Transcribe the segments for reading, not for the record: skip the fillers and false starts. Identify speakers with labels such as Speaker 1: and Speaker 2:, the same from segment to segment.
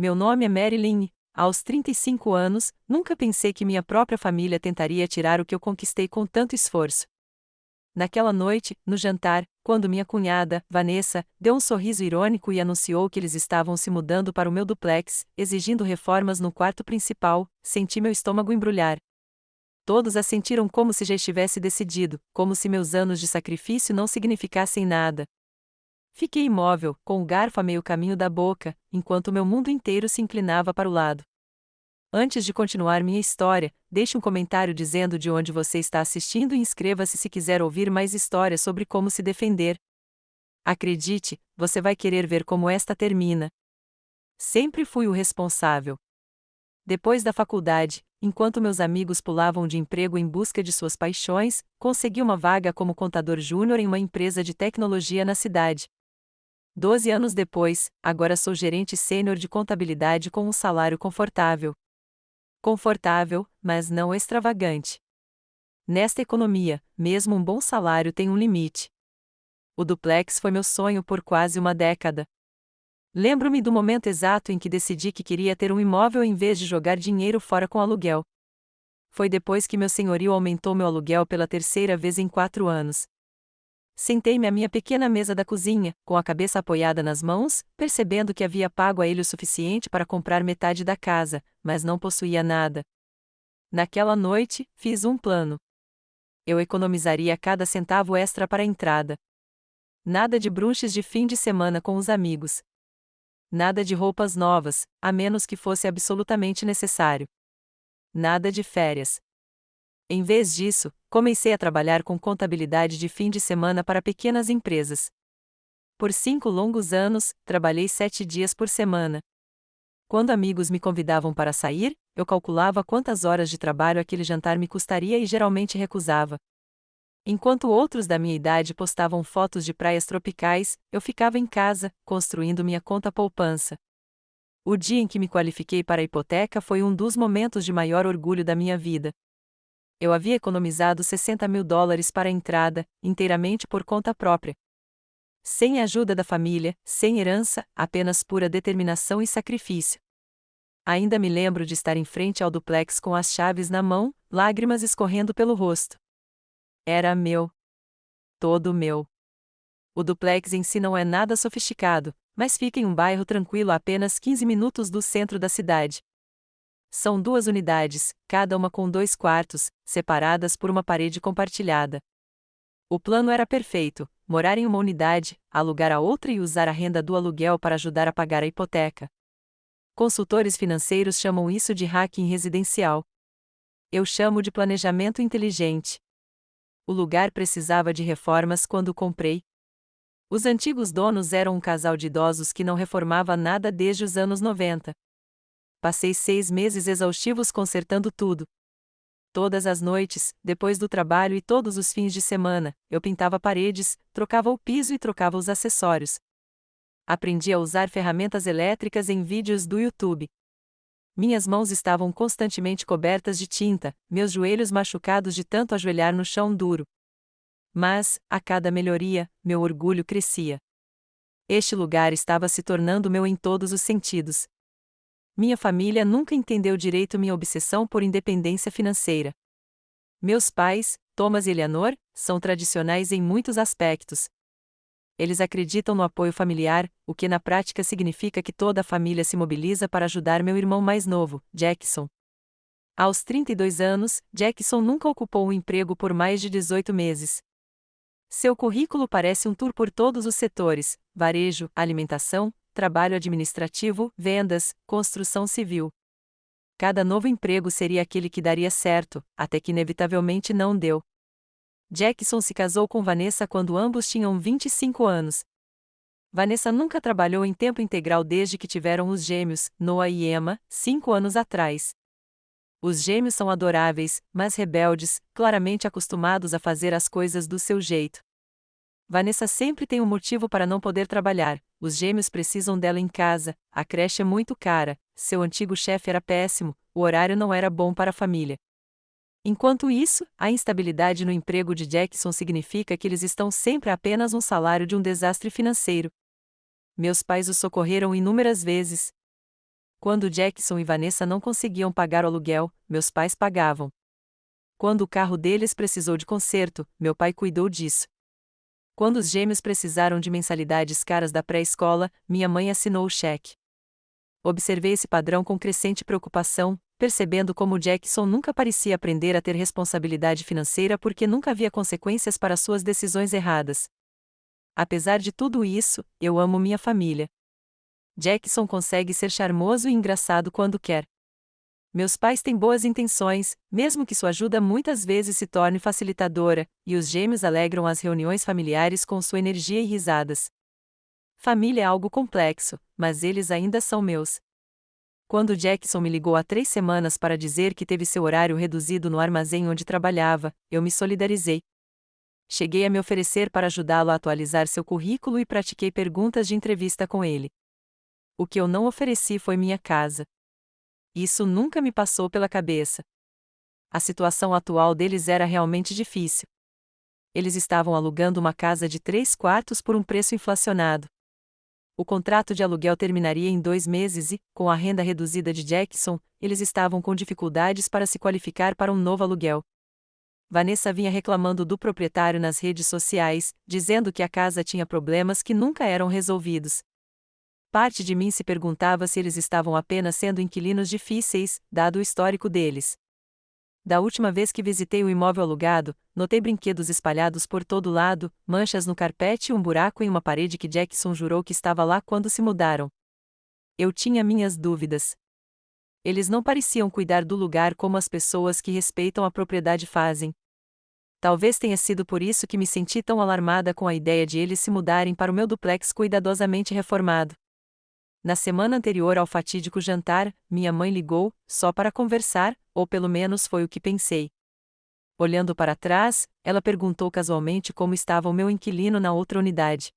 Speaker 1: Meu nome é Marilyn. Aos 35 anos, nunca pensei que minha própria família tentaria tirar o que eu conquistei com tanto esforço. Naquela noite, no jantar, quando minha cunhada, Vanessa, deu um sorriso irônico e anunciou que eles estavam se mudando para o meu duplex, exigindo reformas no quarto principal, senti meu estômago embrulhar. Todos assentiram como se já estivesse decidido, como se meus anos de sacrifício não significassem nada. Fiquei imóvel, com o garfo a meio caminho da boca, enquanto meu mundo inteiro se inclinava para o lado. Antes de continuar minha história, deixe um comentário dizendo de onde você está assistindo e inscreva-se se quiser ouvir mais histórias sobre como se defender. Acredite, você vai querer ver como esta termina. Sempre fui o responsável. Depois da faculdade, enquanto meus amigos pulavam de emprego em busca de suas paixões, consegui uma vaga como contador júnior em uma empresa de tecnologia na cidade. 12 anos depois, agora sou gerente sênior de contabilidade com um salário confortável. Confortável, mas não extravagante. Nesta economia, mesmo um bom salário tem um limite. O duplex foi meu sonho por quase uma década. Lembro-me do momento exato em que decidi que queria ter um imóvel em vez de jogar dinheiro fora com aluguel. Foi depois que meu senhorio aumentou meu aluguel pela terceira vez em 4 anos. Sentei-me à minha pequena mesa da cozinha, com a cabeça apoiada nas mãos, percebendo que havia pago a ele o suficiente para comprar metade da casa, mas não possuía nada. Naquela noite, fiz um plano. Eu economizaria cada centavo extra para a entrada. Nada de brunches de fim de semana com os amigos. Nada de roupas novas, a menos que fosse absolutamente necessário. Nada de férias. Em vez disso, comecei a trabalhar com contabilidade de fim de semana para pequenas empresas. Por 5 longos anos, trabalhei 7 dias por semana. Quando amigos me convidavam para sair, eu calculava quantas horas de trabalho aquele jantar me custaria e geralmente recusava. Enquanto outros da minha idade postavam fotos de praias tropicais, eu ficava em casa, construindo minha conta poupança. O dia em que me qualifiquei para a hipoteca foi um dos momentos de maior orgulho da minha vida. Eu havia economizado $60.000 para a entrada, inteiramente por conta própria. Sem a ajuda da família, sem herança, apenas pura determinação e sacrifício. Ainda me lembro de estar em frente ao duplex com as chaves na mão, lágrimas escorrendo pelo rosto. Era meu. Todo meu. O duplex em si não é nada sofisticado, mas fica em um bairro tranquilo a apenas 15 minutos do centro da cidade. São 2 unidades, cada uma com 2 quartos, separadas por uma parede compartilhada. O plano era perfeito: morar em uma unidade, alugar a outra e usar a renda do aluguel para ajudar a pagar a hipoteca. Consultores financeiros chamam isso de hacking residencial. Eu chamo de planejamento inteligente. O lugar precisava de reformas quando o comprei. Os antigos donos eram um casal de idosos que não reformava nada desde os anos 90. Passei 6 meses exaustivos consertando tudo. Todas as noites, depois do trabalho e todos os fins de semana, eu pintava paredes, trocava o piso e trocava os acessórios. Aprendi a usar ferramentas elétricas em vídeos do YouTube. Minhas mãos estavam constantemente cobertas de tinta, meus joelhos machucados de tanto ajoelhar no chão duro. Mas, a cada melhoria, meu orgulho crescia. Este lugar estava se tornando meu em todos os sentidos. Minha família nunca entendeu direito minha obsessão por independência financeira. Meus pais, Thomas e Eleanor, são tradicionais em muitos aspectos. Eles acreditam no apoio familiar, o que na prática significa que toda a família se mobiliza para ajudar meu irmão mais novo, Jackson. Aos 32 anos, Jackson nunca ocupou um emprego por mais de 18 meses. Seu currículo parece um tour por todos os setores: varejo, alimentação, trabalho administrativo, vendas, construção civil. Cada novo emprego seria aquele que daria certo, até que inevitavelmente não deu. Jackson se casou com Vanessa quando ambos tinham 25 anos. Vanessa nunca trabalhou em tempo integral desde que tiveram os gêmeos, Noah e Emma, 5 anos atrás. Os gêmeos são adoráveis, mas rebeldes, claramente acostumados a fazer as coisas do seu jeito. Vanessa sempre tem um motivo para não poder trabalhar: os gêmeos precisam dela em casa, a creche é muito cara, seu antigo chefe era péssimo, o horário não era bom para a família. Enquanto isso, a instabilidade no emprego de Jackson significa que eles estão sempre a apenas um salário de um desastre financeiro. Meus pais o socorreram inúmeras vezes. Quando Jackson e Vanessa não conseguiam pagar o aluguel, meus pais pagavam. Quando o carro deles precisou de conserto, meu pai cuidou disso. Quando os gêmeos precisaram de mensalidades caras da pré-escola, minha mãe assinou o cheque. Observei esse padrão com crescente preocupação, percebendo como Jackson nunca parecia aprender a ter responsabilidade financeira porque nunca havia consequências para suas decisões erradas. Apesar de tudo isso, eu amo minha família. Jackson consegue ser charmoso e engraçado quando quer. Meus pais têm boas intenções, mesmo que sua ajuda muitas vezes se torne facilitadora, e os gêmeos alegram as reuniões familiares com sua energia e risadas. Família é algo complexo, mas eles ainda são meus. Quando Jackson me ligou há 3 semanas para dizer que teve seu horário reduzido no armazém onde trabalhava, eu me solidarizei. Cheguei a me oferecer para ajudá-lo a atualizar seu currículo e pratiquei perguntas de entrevista com ele. O que eu não ofereci foi minha casa. Isso nunca me passou pela cabeça. A situação atual deles era realmente difícil. Eles estavam alugando uma casa de 3 quartos por um preço inflacionado. O contrato de aluguel terminaria em 2 meses e, com a renda reduzida de Jackson, eles estavam com dificuldades para se qualificar para um novo aluguel. Vanessa vinha reclamando do proprietário nas redes sociais, dizendo que a casa tinha problemas que nunca eram resolvidos. Parte de mim se perguntava se eles estavam apenas sendo inquilinos difíceis, dado o histórico deles. Da última vez que visitei o imóvel alugado, notei brinquedos espalhados por todo lado, manchas no carpete e um buraco em uma parede que Jackson jurou que estava lá quando se mudaram. Eu tinha minhas dúvidas. Eles não pareciam cuidar do lugar como as pessoas que respeitam a propriedade fazem. Talvez tenha sido por isso que me senti tão alarmada com a ideia de eles se mudarem para o meu duplex cuidadosamente reformado. Na semana anterior ao fatídico jantar, minha mãe ligou, só para conversar, ou pelo menos foi o que pensei. Olhando para trás, ela perguntou casualmente como estava o meu inquilino na outra unidade.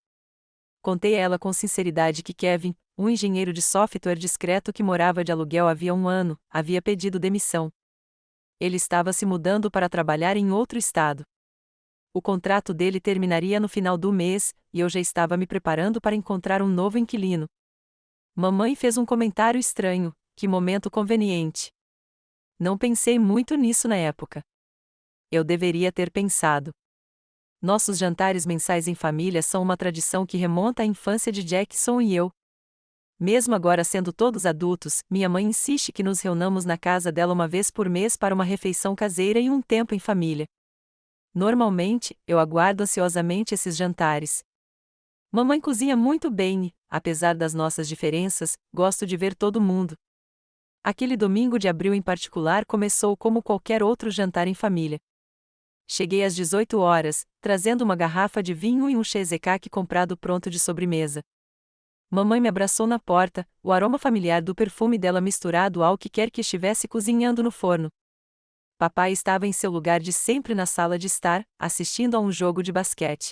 Speaker 1: Contei a ela com sinceridade que Kevin, um engenheiro de software discreto que morava de aluguel havia 1 ano, havia pedido demissão. Ele estava se mudando para trabalhar em outro estado. O contrato dele terminaria no final do mês, e eu já estava me preparando para encontrar um novo inquilino. Mamãe fez um comentário estranho: que momento conveniente. Não pensei muito nisso na época. Eu deveria ter pensado. Nossos jantares mensais em família são uma tradição que remonta à infância de Jackson e eu. Mesmo agora sendo todos adultos, minha mãe insiste que nos reunamos na casa dela uma vez por mês para uma refeição caseira e um tempo em família. Normalmente, eu aguardo ansiosamente esses jantares. Mamãe cozinha muito bem e, apesar das nossas diferenças, gosto de ver todo mundo. Aquele domingo de abril em particular começou como qualquer outro jantar em família. Cheguei às 18 horas, trazendo uma garrafa de vinho e um cheesecake comprado pronto de sobremesa. Mamãe me abraçou na porta, o aroma familiar do perfume dela misturado ao que quer que estivesse cozinhando no forno. Papai estava em seu lugar de sempre na sala de estar, assistindo a um jogo de basquete.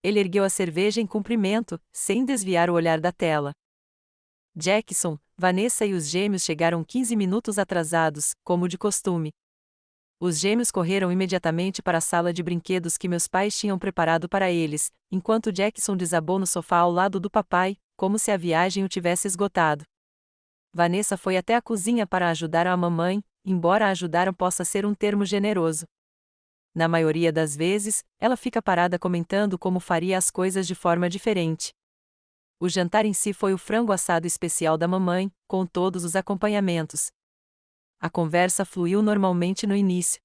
Speaker 1: Ele ergueu a cerveja em cumprimento, sem desviar o olhar da tela. Jackson, Vanessa e os gêmeos chegaram 15 minutos atrasados, como de costume. Os gêmeos correram imediatamente para a sala de brinquedos que meus pais tinham preparado para eles, enquanto Jackson desabou no sofá ao lado do papai, como se a viagem o tivesse esgotado. Vanessa foi até a cozinha para ajudar a mamãe, embora ajudar possa ser um termo generoso. Na maioria das vezes, ela fica parada comentando como faria as coisas de forma diferente. O jantar em si foi o frango assado especial da mamãe, com todos os acompanhamentos. A conversa fluiu normalmente no início.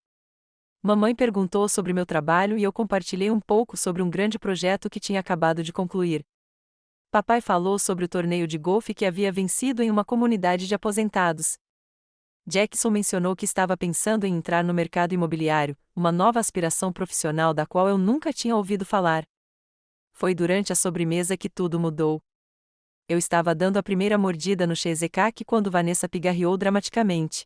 Speaker 1: Mamãe perguntou sobre meu trabalho e eu compartilhei um pouco sobre um grande projeto que tinha acabado de concluir. Papai falou sobre o torneio de golfe que havia vencido em uma comunidade de aposentados. Jackson mencionou que estava pensando em entrar no mercado imobiliário, uma nova aspiração profissional da qual eu nunca tinha ouvido falar. Foi durante a sobremesa que tudo mudou. Eu estava dando a primeira mordida no cheesecake quando Vanessa pigarreou dramaticamente.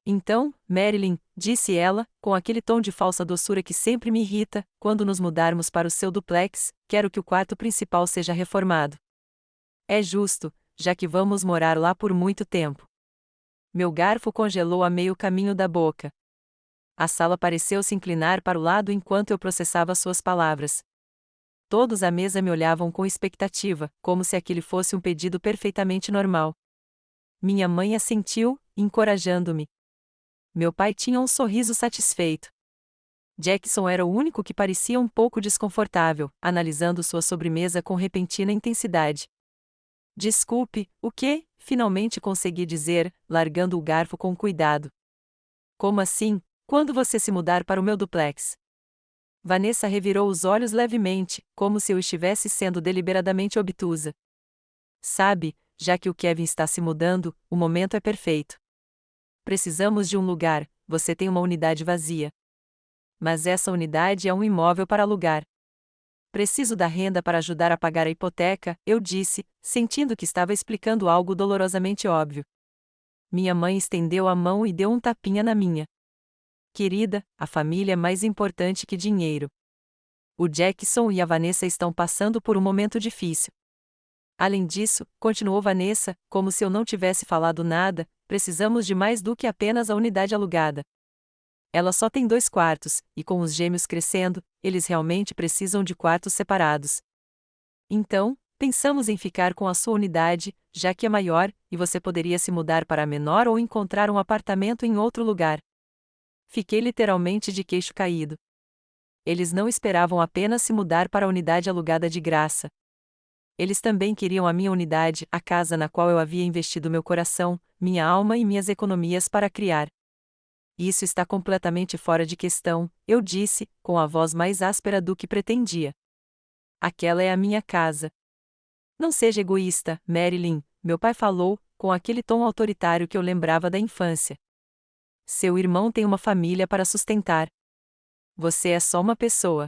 Speaker 1: Então, Marilyn, disse ela, com aquele tom de falsa doçura que sempre me irrita, quando nos mudarmos para o seu duplex, quero que o quarto principal seja reformado. É justo, já que vamos morar lá por muito tempo. Meu garfo congelou a meio caminho da boca. A sala pareceu se inclinar para o lado enquanto eu processava suas palavras. Todos à mesa me olhavam com expectativa, como se aquele fosse um pedido perfeitamente normal. Minha mãe assentiu, encorajando-me. Meu pai tinha um sorriso satisfeito. Jackson era o único que parecia um pouco desconfortável, analisando sua sobremesa com repentina intensidade. Desculpe, o quê? Finalmente consegui dizer, largando o garfo com cuidado. Como assim? Quando você se mudar para o meu duplex? Vanessa revirou os olhos levemente, como se eu estivesse sendo deliberadamente obtusa. Sabe, já que o Kevin está se mudando, o momento é perfeito. Precisamos de um lugar, você tem uma unidade vazia. Mas essa unidade é um imóvel para alugar. Preciso da renda para ajudar a pagar a hipoteca, eu disse, sentindo que estava explicando algo dolorosamente óbvio. Minha mãe estendeu a mão e deu um tapinha na minha. Querida, a família é mais importante que dinheiro. O Jackson e a Vanessa estão passando por um momento difícil. Além disso, continuou Vanessa, como se eu não tivesse falado nada, precisamos de mais do que apenas a unidade alugada. Ela só tem 2 quartos, e com os gêmeos crescendo, eles realmente precisam de quartos separados. Então, pensamos em ficar com a sua unidade, já que é maior, e você poderia se mudar para a menor ou encontrar um apartamento em outro lugar. Fiquei literalmente de queixo caído. Eles não esperavam apenas se mudar para a unidade alugada de graça. Eles também queriam a minha unidade, a casa na qual eu havia investido meu coração, minha alma e minhas economias para criar. Isso está completamente fora de questão, eu disse, com a voz mais áspera do que pretendia. Aquela é a minha casa. Não seja egoísta, Marilyn, meu pai falou, com aquele tom autoritário que eu lembrava da infância. Seu irmão tem uma família para sustentar. Você é só uma pessoa.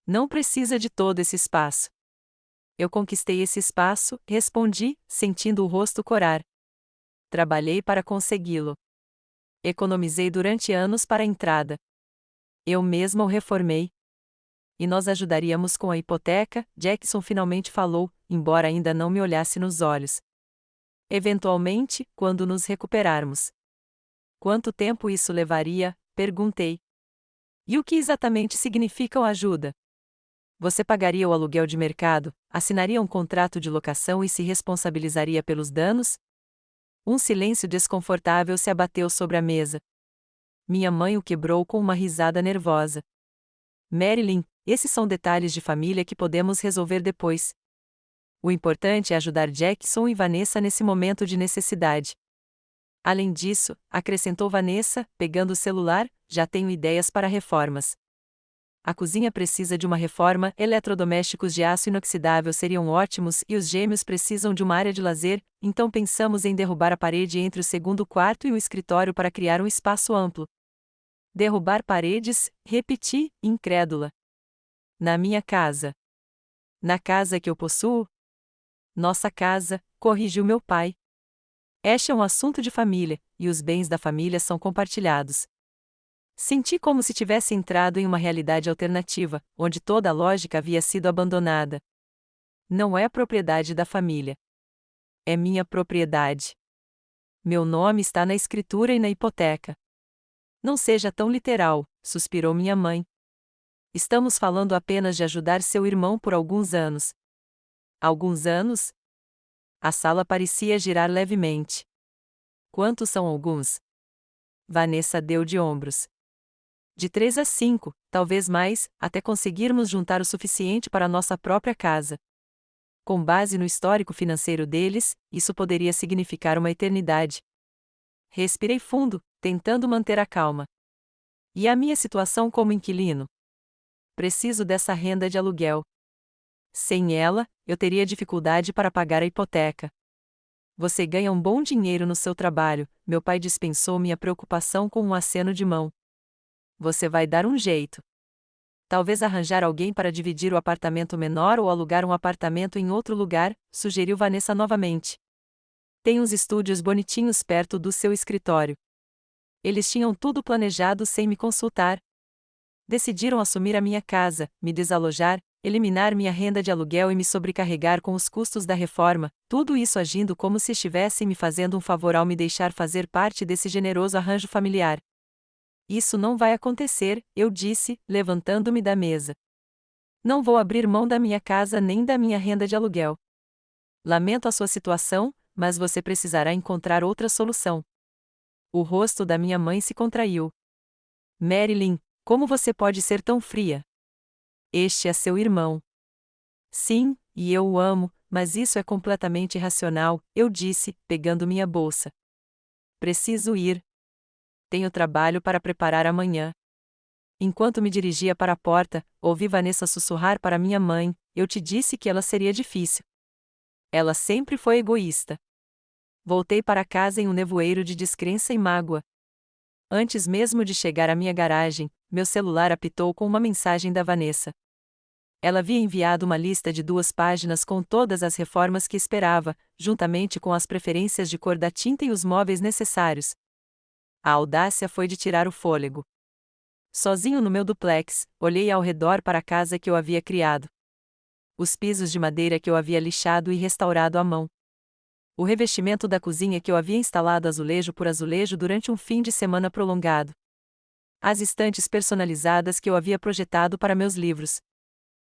Speaker 1: Não precisa de todo esse espaço. Eu conquistei esse espaço, respondi, sentindo o rosto corar. Trabalhei para consegui-lo. Economizei durante anos para a entrada. Eu mesma o reformei. E nós ajudaríamos com a hipoteca, Jackson finalmente falou, embora ainda não me olhasse nos olhos. Eventualmente, quando nos recuperarmos. Quanto tempo isso levaria? Perguntei. E o que exatamente significa a ajuda? Você pagaria o aluguel de mercado, assinaria um contrato de locação e se responsabilizaria pelos danos? Um silêncio desconfortável se abateu sobre a mesa. Minha mãe o quebrou com uma risada nervosa. Marilyn, esses são detalhes de família que podemos resolver depois. O importante é ajudar Jackson e Vanessa nesse momento de necessidade. Além disso, acrescentou Vanessa, pegando o celular, já tenho ideias para reformas. A cozinha precisa de uma reforma, eletrodomésticos de aço inoxidável seriam ótimos e os gêmeos precisam de uma área de lazer, então pensamos em derrubar a parede entre o segundo quarto e o escritório para criar um espaço amplo. Derrubar paredes, repeti, incrédula. Na minha casa. Na casa que eu possuo? Nossa casa, corrigiu meu pai. Este é um assunto de família, e os bens da família são compartilhados. Senti como se tivesse entrado em uma realidade alternativa, onde toda a lógica havia sido abandonada. Não é propriedade da família. É minha propriedade. Meu nome está na escritura e na hipoteca. Não seja tão literal, suspirou minha mãe. Estamos falando apenas de ajudar seu irmão por alguns anos. Alguns anos? A sala parecia girar levemente. Quantos são alguns? Vanessa deu de ombros. De 3 a 5, talvez mais, até conseguirmos juntar o suficiente para nossa própria casa. Com base no histórico financeiro deles, isso poderia significar uma eternidade. Respirei fundo, tentando manter a calma. E a minha situação como inquilino? Preciso dessa renda de aluguel. Sem ela, eu teria dificuldade para pagar a hipoteca. Você ganha um bom dinheiro no seu trabalho, meu pai dispensou minha preocupação com um aceno de mão. Você vai dar um jeito. Talvez arranjar alguém para dividir o apartamento menor ou alugar um apartamento em outro lugar, sugeriu Vanessa novamente. Tem uns estúdios bonitinhos perto do seu escritório. Eles tinham tudo planejado sem me consultar. Decidiram assumir a minha casa, me desalojar, eliminar minha renda de aluguel e me sobrecarregar com os custos da reforma, tudo isso agindo como se estivessem me fazendo um favor ao me deixar fazer parte desse generoso arranjo familiar. Isso não vai acontecer, eu disse, levantando-me da mesa. Não vou abrir mão da minha casa nem da minha renda de aluguel. Lamento a sua situação, mas você precisará encontrar outra solução. O rosto da minha mãe se contraiu. Marilyn, como você pode ser tão fria? Este é seu irmão. Sim, e eu o amo, mas isso é completamente irracional, eu disse, pegando minha bolsa. Preciso ir. Tenho trabalho para preparar amanhã. Enquanto me dirigia para a porta, ouvi Vanessa sussurrar para minha mãe: eu te disse que ela seria difícil. Ela sempre foi egoísta. Voltei para casa em um nevoeiro de descrença e mágoa. Antes mesmo de chegar à minha garagem, meu celular apitou com uma mensagem da Vanessa. Ela havia enviado uma lista de 2 páginas com todas as reformas que esperava, juntamente com as preferências de cor da tinta e os móveis necessários. A audácia foi de tirar o fôlego. Sozinho no meu duplex, olhei ao redor para a casa que eu havia criado. Os pisos de madeira que eu havia lixado e restaurado à mão. O revestimento da cozinha que eu havia instalado azulejo por azulejo durante um fim de semana prolongado. As estantes personalizadas que eu havia projetado para meus livros.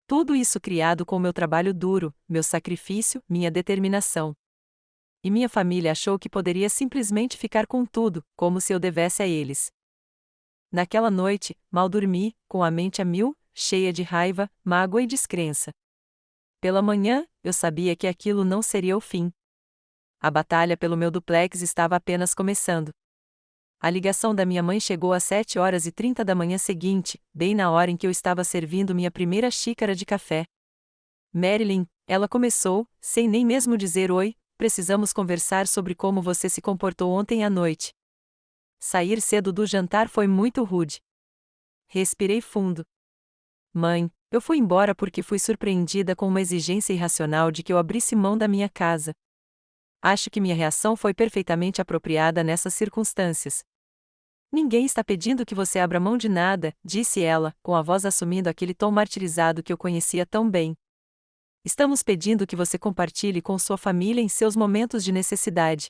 Speaker 1: Tudo isso criado com meu trabalho duro, meu sacrifício, minha determinação. E minha família achou que poderia simplesmente ficar com tudo, como se eu devesse a eles. Naquela noite, mal dormi, com a mente a mil, cheia de raiva, mágoa e descrença. Pela manhã, eu sabia que aquilo não seria o fim. A batalha pelo meu duplex estava apenas começando. A ligação da minha mãe chegou às 7h30 da manhã seguinte, bem na hora em que eu estava servindo minha primeira xícara de café. Marilyn, ela começou, sem nem mesmo dizer oi, precisamos conversar sobre como você se comportou ontem à noite. Sair cedo do jantar foi muito rude. Respirei fundo. Mãe, eu fui embora porque fui surpreendida com uma exigência irracional de que eu abrisse mão da minha casa. Acho que minha reação foi perfeitamente apropriada nessas circunstâncias. Ninguém está pedindo que você abra mão de nada, disse ela, com a voz assumindo aquele tom martirizado que eu conhecia tão bem. Estamos pedindo que você compartilhe com sua família em seus momentos de necessidade.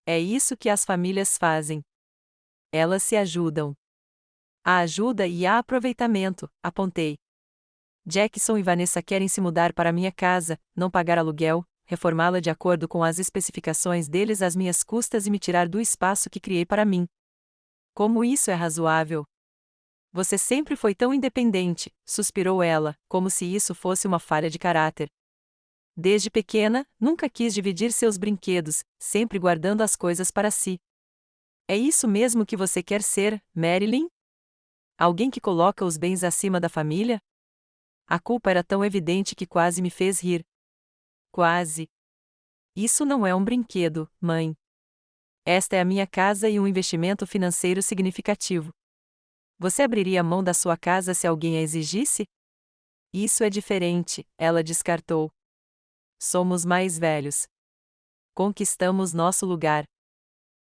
Speaker 1: É isso que as famílias fazem. Elas se ajudam. Há ajuda e há aproveitamento, apontei. Jackson e Vanessa querem se mudar para minha casa, não pagar aluguel, reformá-la de acordo com as especificações deles às minhas custas e me tirar do espaço que criei para mim. Como isso é razoável? Você sempre foi tão independente, suspirou ela, como se isso fosse uma falha de caráter. Desde pequena, nunca quis dividir seus brinquedos, sempre guardando as coisas para si. É isso mesmo que você quer ser, Marilyn? Alguém que coloca os bens acima da família? A culpa era tão evidente que quase me fez rir. Quase. Isso não é um brinquedo, mãe. Esta é a minha casa e um investimento financeiro significativo. Você abriria mão da sua casa se alguém a exigisse? Isso é diferente, ela descartou. Somos mais velhos. Conquistamos nosso lugar.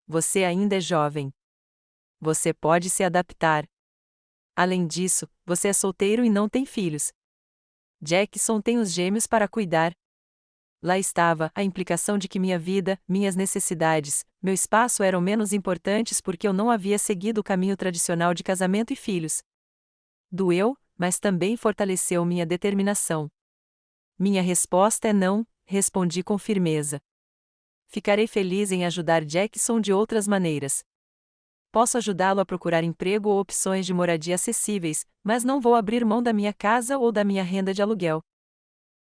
Speaker 1: Você ainda é jovem. Você pode se adaptar. Além disso, você é solteiro e não tem filhos. Jackson tem os gêmeos para cuidar. Lá estava a implicação de que minha vida, minhas necessidades, meu espaço eram menos importantes porque eu não havia seguido o caminho tradicional de casamento e filhos. Doeu, mas também fortaleceu minha determinação. Minha resposta é não, respondi com firmeza. Ficarei feliz em ajudar Jackson de outras maneiras. Posso ajudá-lo a procurar emprego ou opções de moradia acessíveis, mas não vou abrir mão da minha casa ou da minha renda de aluguel.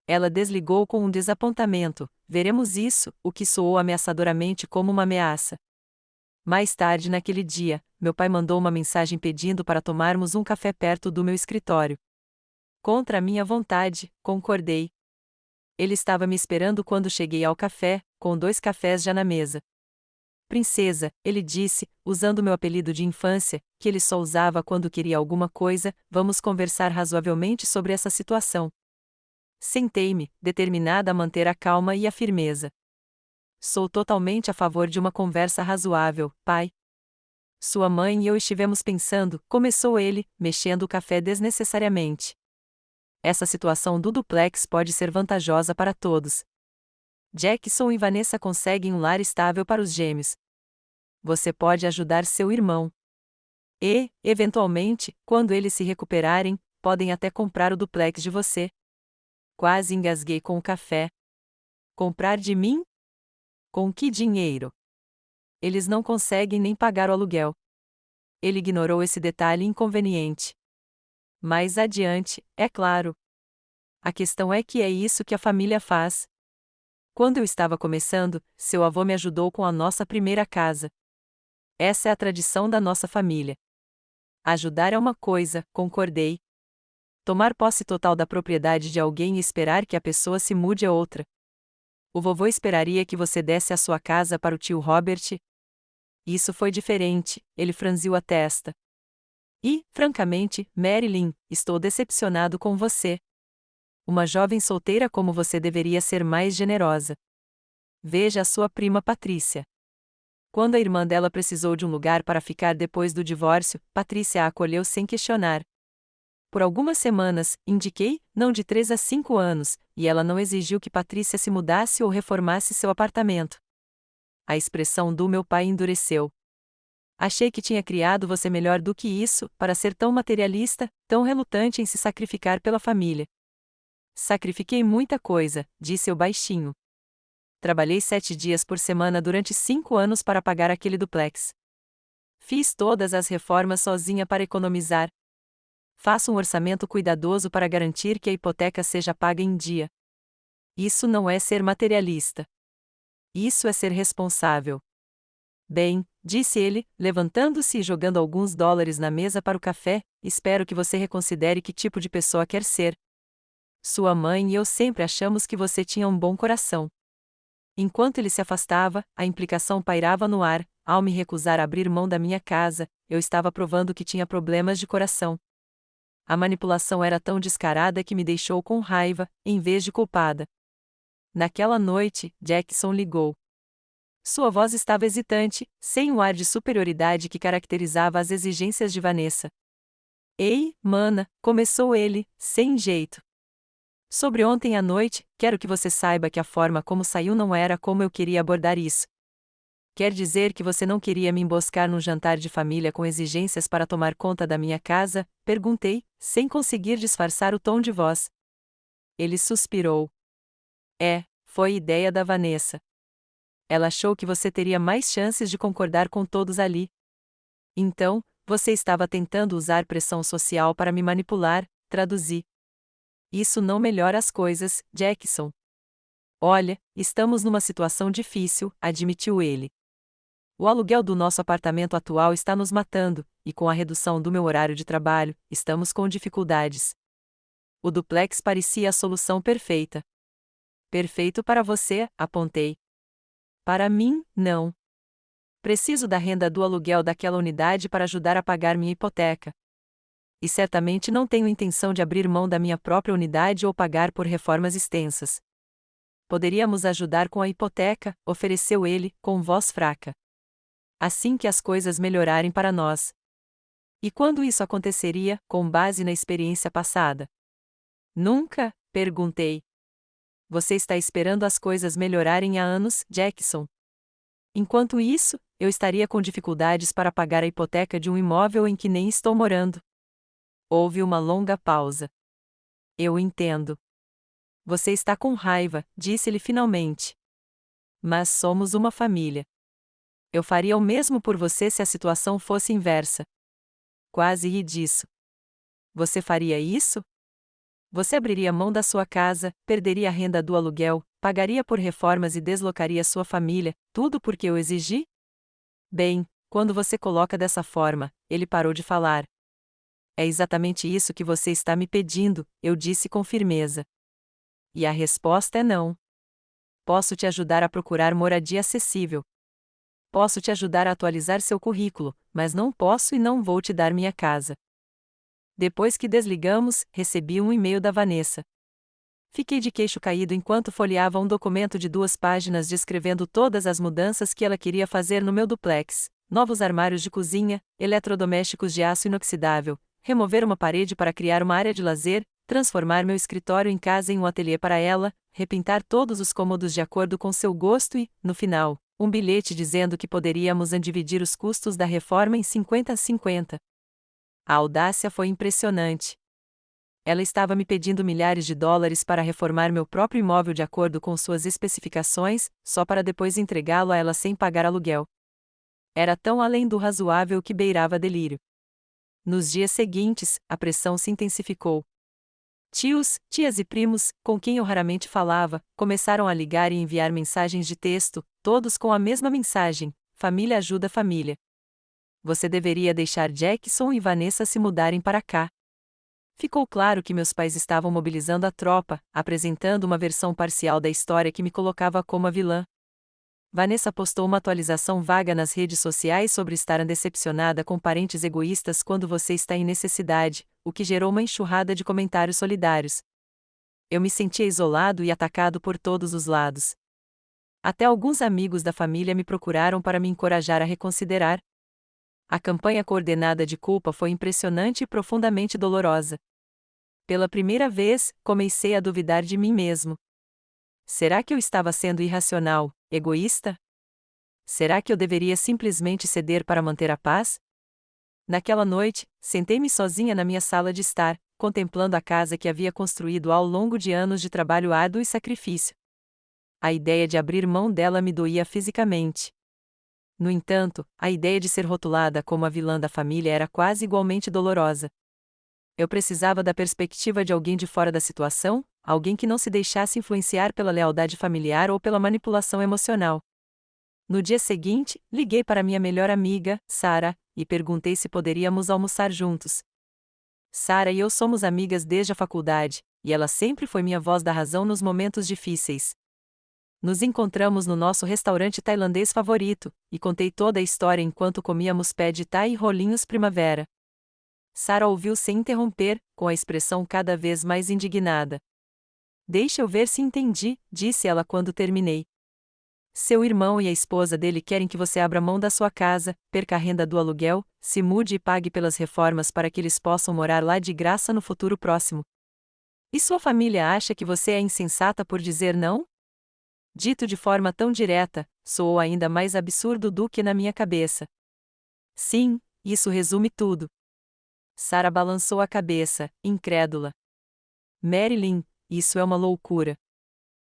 Speaker 1: Ela desligou com um desapontamento. Veremos isso, o que soou ameaçadoramente como uma ameaça. Mais tarde naquele dia, meu pai mandou uma mensagem pedindo para tomarmos um café perto do meu escritório. Contra a minha vontade, concordei. Ele estava me esperando quando cheguei ao café, com 2 cafés já na mesa. Princesa, ele disse, usando meu apelido de infância, que ele só usava quando queria alguma coisa, vamos conversar razoavelmente sobre essa situação. Sentei-me, determinada a manter a calma e a firmeza. Sou totalmente a favor de uma conversa razoável, pai. Sua mãe e eu estivemos pensando, começou ele, mexendo o café desnecessariamente. Essa situação do duplex pode ser vantajosa para todos. Jackson e Vanessa conseguem um lar estável para os gêmeos. Você pode ajudar seu irmão. E, eventualmente, quando eles se recuperarem, podem até comprar o duplex de você. Quase engasguei com o café. Comprar de mim? Com que dinheiro? Eles não conseguem nem pagar o aluguel. Ele ignorou esse detalhe inconveniente. Mais adiante, é claro. A questão é que é isso que a família faz. Quando eu estava começando, seu avô me ajudou com a nossa primeira casa. Essa é a tradição da nossa família. Ajudar é uma coisa, concordei. Tomar posse total da propriedade de alguém e esperar que a pessoa se mude é outra. O vovô esperaria que você desse a sua casa para o tio Robert? Isso foi diferente, ele franziu a testa. E, francamente, Marilyn, estou decepcionado com você. Uma jovem solteira como você deveria ser mais generosa. Veja a sua prima Patrícia. Quando a irmã dela precisou de um lugar para ficar depois do divórcio, Patrícia a acolheu sem questionar. Por algumas semanas, indiquei, não de 3 a 5 anos, e ela não exigiu que Patrícia se mudasse ou reformasse seu apartamento. A expressão do meu pai endureceu. Achei que tinha criado você melhor do que isso, para ser tão materialista, tão relutante em se sacrificar pela família. Sacrifiquei muita coisa, disse eu baixinho. Trabalhei 7 dias por semana durante 5 anos para pagar aquele duplex. Fiz todas as reformas sozinha para economizar. Faço um orçamento cuidadoso para garantir que a hipoteca seja paga em dia. Isso não é ser materialista. Isso é ser responsável. Bem, disse ele, levantando-se e jogando alguns dólares na mesa para o café, espero que você reconsidere que tipo de pessoa quer ser. Sua mãe e eu sempre achamos que você tinha um bom coração. Enquanto ele se afastava, a implicação pairava no ar, ao me recusar a abrir mão da minha casa, eu estava provando que tinha problemas de coração. A manipulação era tão descarada que me deixou com raiva, em vez de culpada. Naquela noite, Jackson ligou. Sua voz estava hesitante, sem o ar de superioridade que caracterizava as exigências de Vanessa. Ei, mana, começou ele, sem jeito. Sobre ontem à noite, quero que você saiba que a forma como saiu não era como eu queria abordar isso. Quer dizer que você não queria me emboscar num jantar de família com exigências para tomar conta da minha casa? Perguntei, sem conseguir disfarçar o tom de voz. Ele suspirou. Foi ideia da Vanessa. Ela achou que você teria mais chances de concordar com todos ali. Então, você estava tentando usar pressão social para me manipular, traduzi. Isso não melhora as coisas, Jackson. Olha, estamos numa situação difícil, admitiu ele. O aluguel do nosso apartamento atual está nos matando, e com a redução do meu horário de trabalho, estamos com dificuldades. O duplex parecia a solução perfeita. Perfeito para você, apontei. Para mim, não. Preciso da renda do aluguel daquela unidade para ajudar a pagar minha hipoteca. E certamente não tenho intenção de abrir mão da minha própria unidade ou pagar por reformas extensas. Poderíamos ajudar com a hipoteca, ofereceu ele, com voz fraca. Assim que as coisas melhorarem para nós. E quando isso aconteceria, com base na experiência passada? Nunca? Perguntei. Você está esperando as coisas melhorarem há anos, Jackson. Enquanto isso, eu estaria com dificuldades para pagar a hipoteca de um imóvel em que nem estou morando. Houve uma longa pausa. Eu entendo. Você está com raiva, disse-lhe finalmente. Mas somos uma família. Eu faria o mesmo por você se a situação fosse inversa. Quase ri disso. Você faria isso? Você abriria mão da sua casa, perderia a renda do aluguel, pagaria por reformas e deslocaria sua família, tudo porque eu exigi? Bem, quando você coloca dessa forma, ele parou de falar. É exatamente isso que você está me pedindo, eu disse com firmeza. E a resposta é não. Posso te ajudar a procurar moradia acessível. Posso te ajudar a atualizar seu currículo, mas não posso e não vou te dar minha casa. Depois que desligamos, recebi um e-mail da Vanessa. Fiquei de queixo caído enquanto folheava um documento de 2 páginas descrevendo todas as mudanças que ela queria fazer no meu duplex: novos armários de cozinha, eletrodomésticos de aço inoxidável, remover uma parede para criar uma área de lazer, transformar meu escritório em casa em um ateliê para ela, repintar todos os cômodos de acordo com seu gosto e, no final, um bilhete dizendo que poderíamos dividir os custos da reforma em 50 a 50. A audácia foi impressionante. Ela estava me pedindo milhares de dólares para reformar meu próprio imóvel de acordo com suas especificações, só para depois entregá-lo a ela sem pagar aluguel. Era tão além do razoável que beirava delírio. Nos dias seguintes, a pressão se intensificou. Tios, tias e primos, com quem eu raramente falava, começaram a ligar e enviar mensagens de texto, todos com a mesma mensagem: família ajuda família. Você deveria deixar Jackson e Vanessa se mudarem para cá. Ficou claro que meus pais estavam mobilizando a tropa, apresentando uma versão parcial da história que me colocava como a vilã. Vanessa postou uma atualização vaga nas redes sociais sobre estar decepcionada com parentes egoístas quando você está em necessidade, o que gerou uma enxurrada de comentários solidários. Eu me sentia isolado e atacado por todos os lados. Até alguns amigos da família me procuraram para me encorajar a reconsiderar. A campanha coordenada de culpa foi impressionante e profundamente dolorosa. Pela primeira vez, comecei a duvidar de mim mesmo. Será que eu estava sendo irracional, egoísta? Será que eu deveria simplesmente ceder para manter a paz? Naquela noite, sentei-me sozinha na minha sala de estar, contemplando a casa que havia construído ao longo de anos de trabalho árduo e sacrifício. A ideia de abrir mão dela me doía fisicamente. No entanto, a ideia de ser rotulada como a vilã da família era quase igualmente dolorosa. Eu precisava da perspectiva de alguém de fora da situação, alguém que não se deixasse influenciar pela lealdade familiar ou pela manipulação emocional. No dia seguinte, liguei para minha melhor amiga, Sarah, e perguntei se poderíamos almoçar juntos. Sarah e eu somos amigas desde a faculdade, e ela sempre foi minha voz da razão nos momentos difíceis. Nos encontramos no nosso restaurante tailandês favorito, e contei toda a história enquanto comíamos pad thai e rolinhos primavera. Sarah ouviu sem interromper, com a expressão cada vez mais indignada. Deixa eu ver se entendi, disse ela quando terminei. Seu irmão e a esposa dele querem que você abra mão da sua casa, perca a renda do aluguel, se mude e pague pelas reformas para que eles possam morar lá de graça no futuro próximo. E sua família acha que você é insensata por dizer não? Dito de forma tão direta, soou ainda mais absurdo do que na minha cabeça. Sim, isso resume tudo. Sarah balançou a cabeça, incrédula. Marilyn, isso é uma loucura.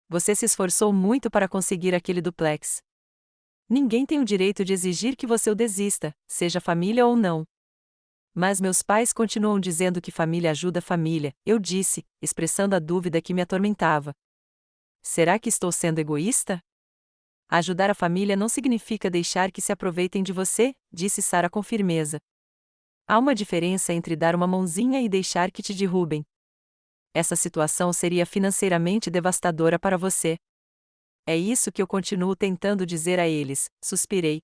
Speaker 1: Você se esforçou muito para conseguir aquele duplex. Ninguém tem o direito de exigir que você o desista, seja família ou não. Mas meus pais continuam dizendo que família ajuda família, eu disse, expressando a dúvida que me atormentava. Será que estou sendo egoísta? Ajudar a família não significa deixar que se aproveitem de você, disse Sarah com firmeza. Há uma diferença entre dar uma mãozinha e deixar que te derrubem. Essa situação seria financeiramente devastadora para você. É isso que eu continuo tentando dizer a eles, suspirei.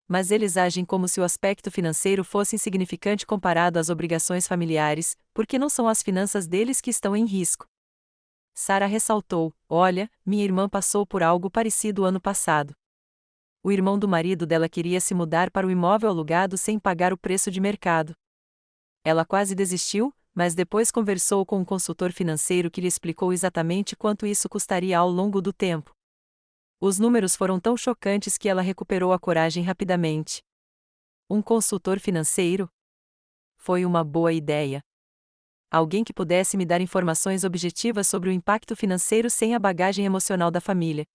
Speaker 1: Mas eles agem como se o aspecto financeiro fosse insignificante comparado às obrigações familiares, porque não são as finanças deles que estão em risco. Sarah ressaltou: olha, minha irmã passou por algo parecido ano passado. O irmão do marido dela queria se mudar para o imóvel alugado sem pagar o preço de mercado. Ela quase desistiu, mas depois conversou com um consultor financeiro que lhe explicou exatamente quanto isso custaria ao longo do tempo. Os números foram tão chocantes que ela recuperou a coragem rapidamente. Um consultor financeiro? Foi uma boa ideia. Alguém que pudesse me dar informações objetivas sobre o impacto financeiro sem a bagagem emocional da família.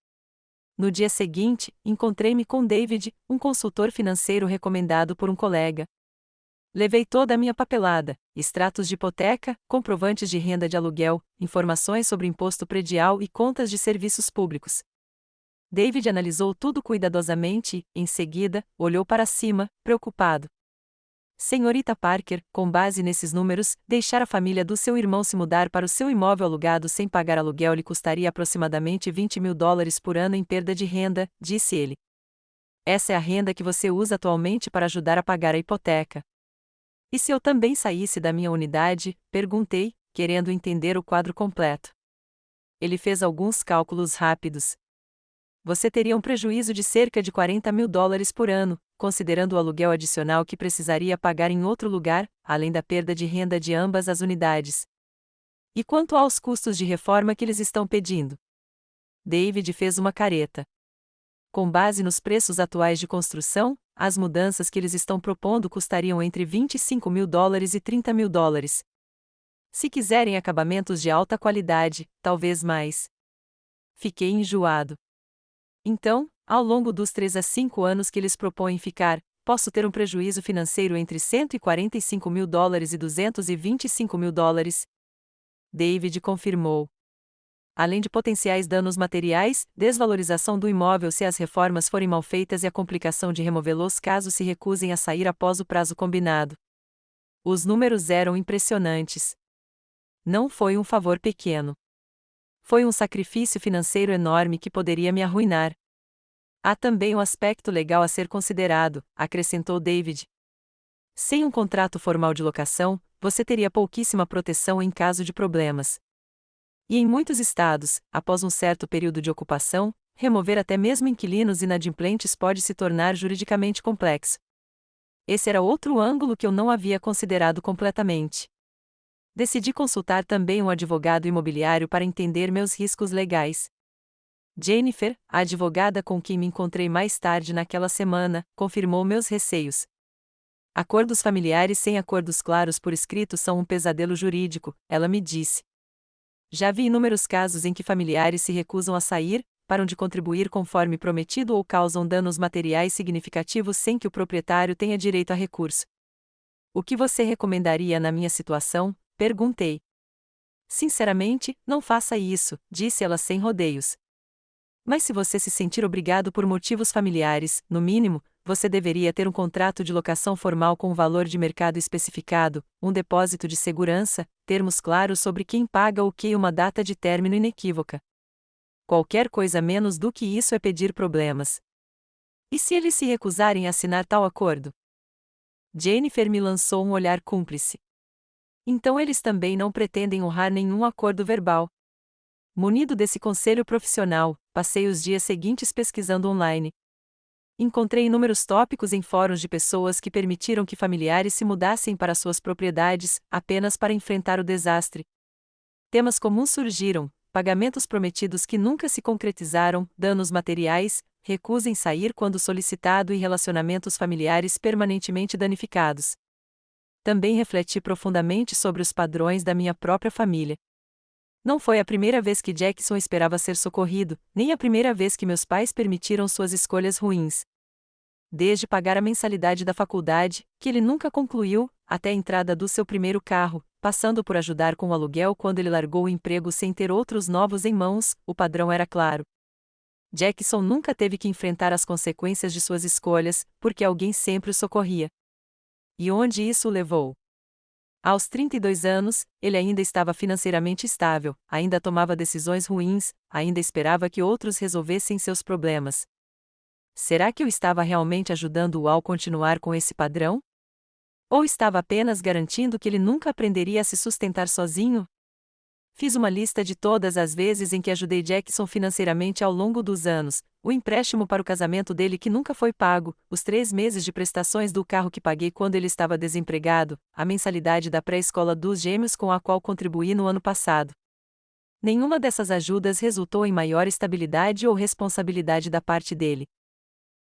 Speaker 1: No dia seguinte, encontrei-me com David, um consultor financeiro recomendado por um colega. Levei toda a minha papelada, extratos de hipoteca, comprovantes de renda de aluguel, informações sobre imposto predial e contas de serviços públicos. David analisou tudo cuidadosamente e, em seguida, olhou para cima, preocupado. Senhorita Parker, com base nesses números, deixar a família do seu irmão se mudar para o seu imóvel alugado sem pagar aluguel lhe custaria aproximadamente $20.000 por ano em perda de renda, disse ele. Essa é a renda que você usa atualmente para ajudar a pagar a hipoteca. E se eu também saísse da minha unidade? Perguntei, querendo entender o quadro completo. Ele fez alguns cálculos rápidos. Você teria um prejuízo de cerca de $40.000 por ano, considerando o aluguel adicional que precisaria pagar em outro lugar, além da perda de renda de ambas as unidades. E quanto aos custos de reforma que eles estão pedindo? David fez uma careta. Com base nos preços atuais de construção, as mudanças que eles estão propondo custariam entre $25.000 e $30.000. Se quiserem acabamentos de alta qualidade, talvez mais. Fiquei enjoado. Então, ao longo dos 3 a 5 anos que eles propõem ficar, posso ter um prejuízo financeiro entre $145.000 e $225.000. David confirmou. Além de potenciais danos materiais, desvalorização do imóvel se as reformas forem mal feitas e a complicação de removê-los caso se recusem a sair após o prazo combinado. Os números eram impressionantes. Não foi um favor pequeno. Foi um sacrifício financeiro enorme que poderia me arruinar. Há também um aspecto legal a ser considerado, acrescentou David. Sem um contrato formal de locação, você teria pouquíssima proteção em caso de problemas. E em muitos estados, após um certo período de ocupação, remover até mesmo inquilinos inadimplentes pode se tornar juridicamente complexo. Esse era outro ângulo que eu não havia considerado completamente. Decidi consultar também um advogado imobiliário para entender meus riscos legais. Jennifer, a advogada com quem me encontrei mais tarde naquela semana, confirmou meus receios. Acordos familiares sem acordos claros por escrito são um pesadelo jurídico, ela me disse. Já vi inúmeros casos em que familiares se recusam a sair, param de contribuir conforme prometido ou causam danos materiais significativos sem que o proprietário tenha direito a recurso. O que você recomendaria na minha situação? Perguntei. Sinceramente, não faça isso, disse ela sem rodeios. Mas se você se sentir obrigado por motivos familiares, no mínimo, você deveria ter um contrato de locação formal com um valor de mercado especificado, um depósito de segurança, termos claros sobre quem paga o que e uma data de término inequívoca. Qualquer coisa menos do que isso é pedir problemas. E se eles se recusarem a assinar tal acordo? Jennifer me lançou um olhar cúmplice. Então eles também não pretendem honrar nenhum acordo verbal. Munido desse conselho profissional, passei os dias seguintes pesquisando online. Encontrei inúmeros tópicos em fóruns de pessoas que permitiram que familiares se mudassem para suas propriedades, apenas para enfrentar o desastre. Temas comuns surgiram: pagamentos prometidos que nunca se concretizaram, danos materiais, recusa em sair quando solicitado e relacionamentos familiares permanentemente danificados. Também refleti profundamente sobre os padrões da minha própria família. Não foi a primeira vez que Jackson esperava ser socorrido, nem a primeira vez que meus pais permitiram suas escolhas ruins. Desde pagar a mensalidade da faculdade, que ele nunca concluiu, até a entrada do seu primeiro carro, passando por ajudar com o aluguel quando ele largou o emprego sem ter outros novos em mãos, o padrão era claro. Jackson nunca teve que enfrentar as consequências de suas escolhas, porque alguém sempre o socorria. E onde isso o levou? Aos 32 anos, ele ainda estava financeiramente estável, ainda tomava decisões ruins, ainda esperava que outros resolvessem seus problemas. Será que eu estava realmente ajudando-o ao continuar com esse padrão? Ou estava apenas garantindo que ele nunca aprenderia a se sustentar sozinho? Fiz uma lista de todas as vezes em que ajudei Jackson financeiramente ao longo dos anos: o empréstimo para o casamento dele que nunca foi pago, os 3 meses de prestações do carro que paguei quando ele estava desempregado, a mensalidade da pré-escola dos gêmeos com a qual contribuí no ano passado. Nenhuma dessas ajudas resultou em maior estabilidade ou responsabilidade da parte dele.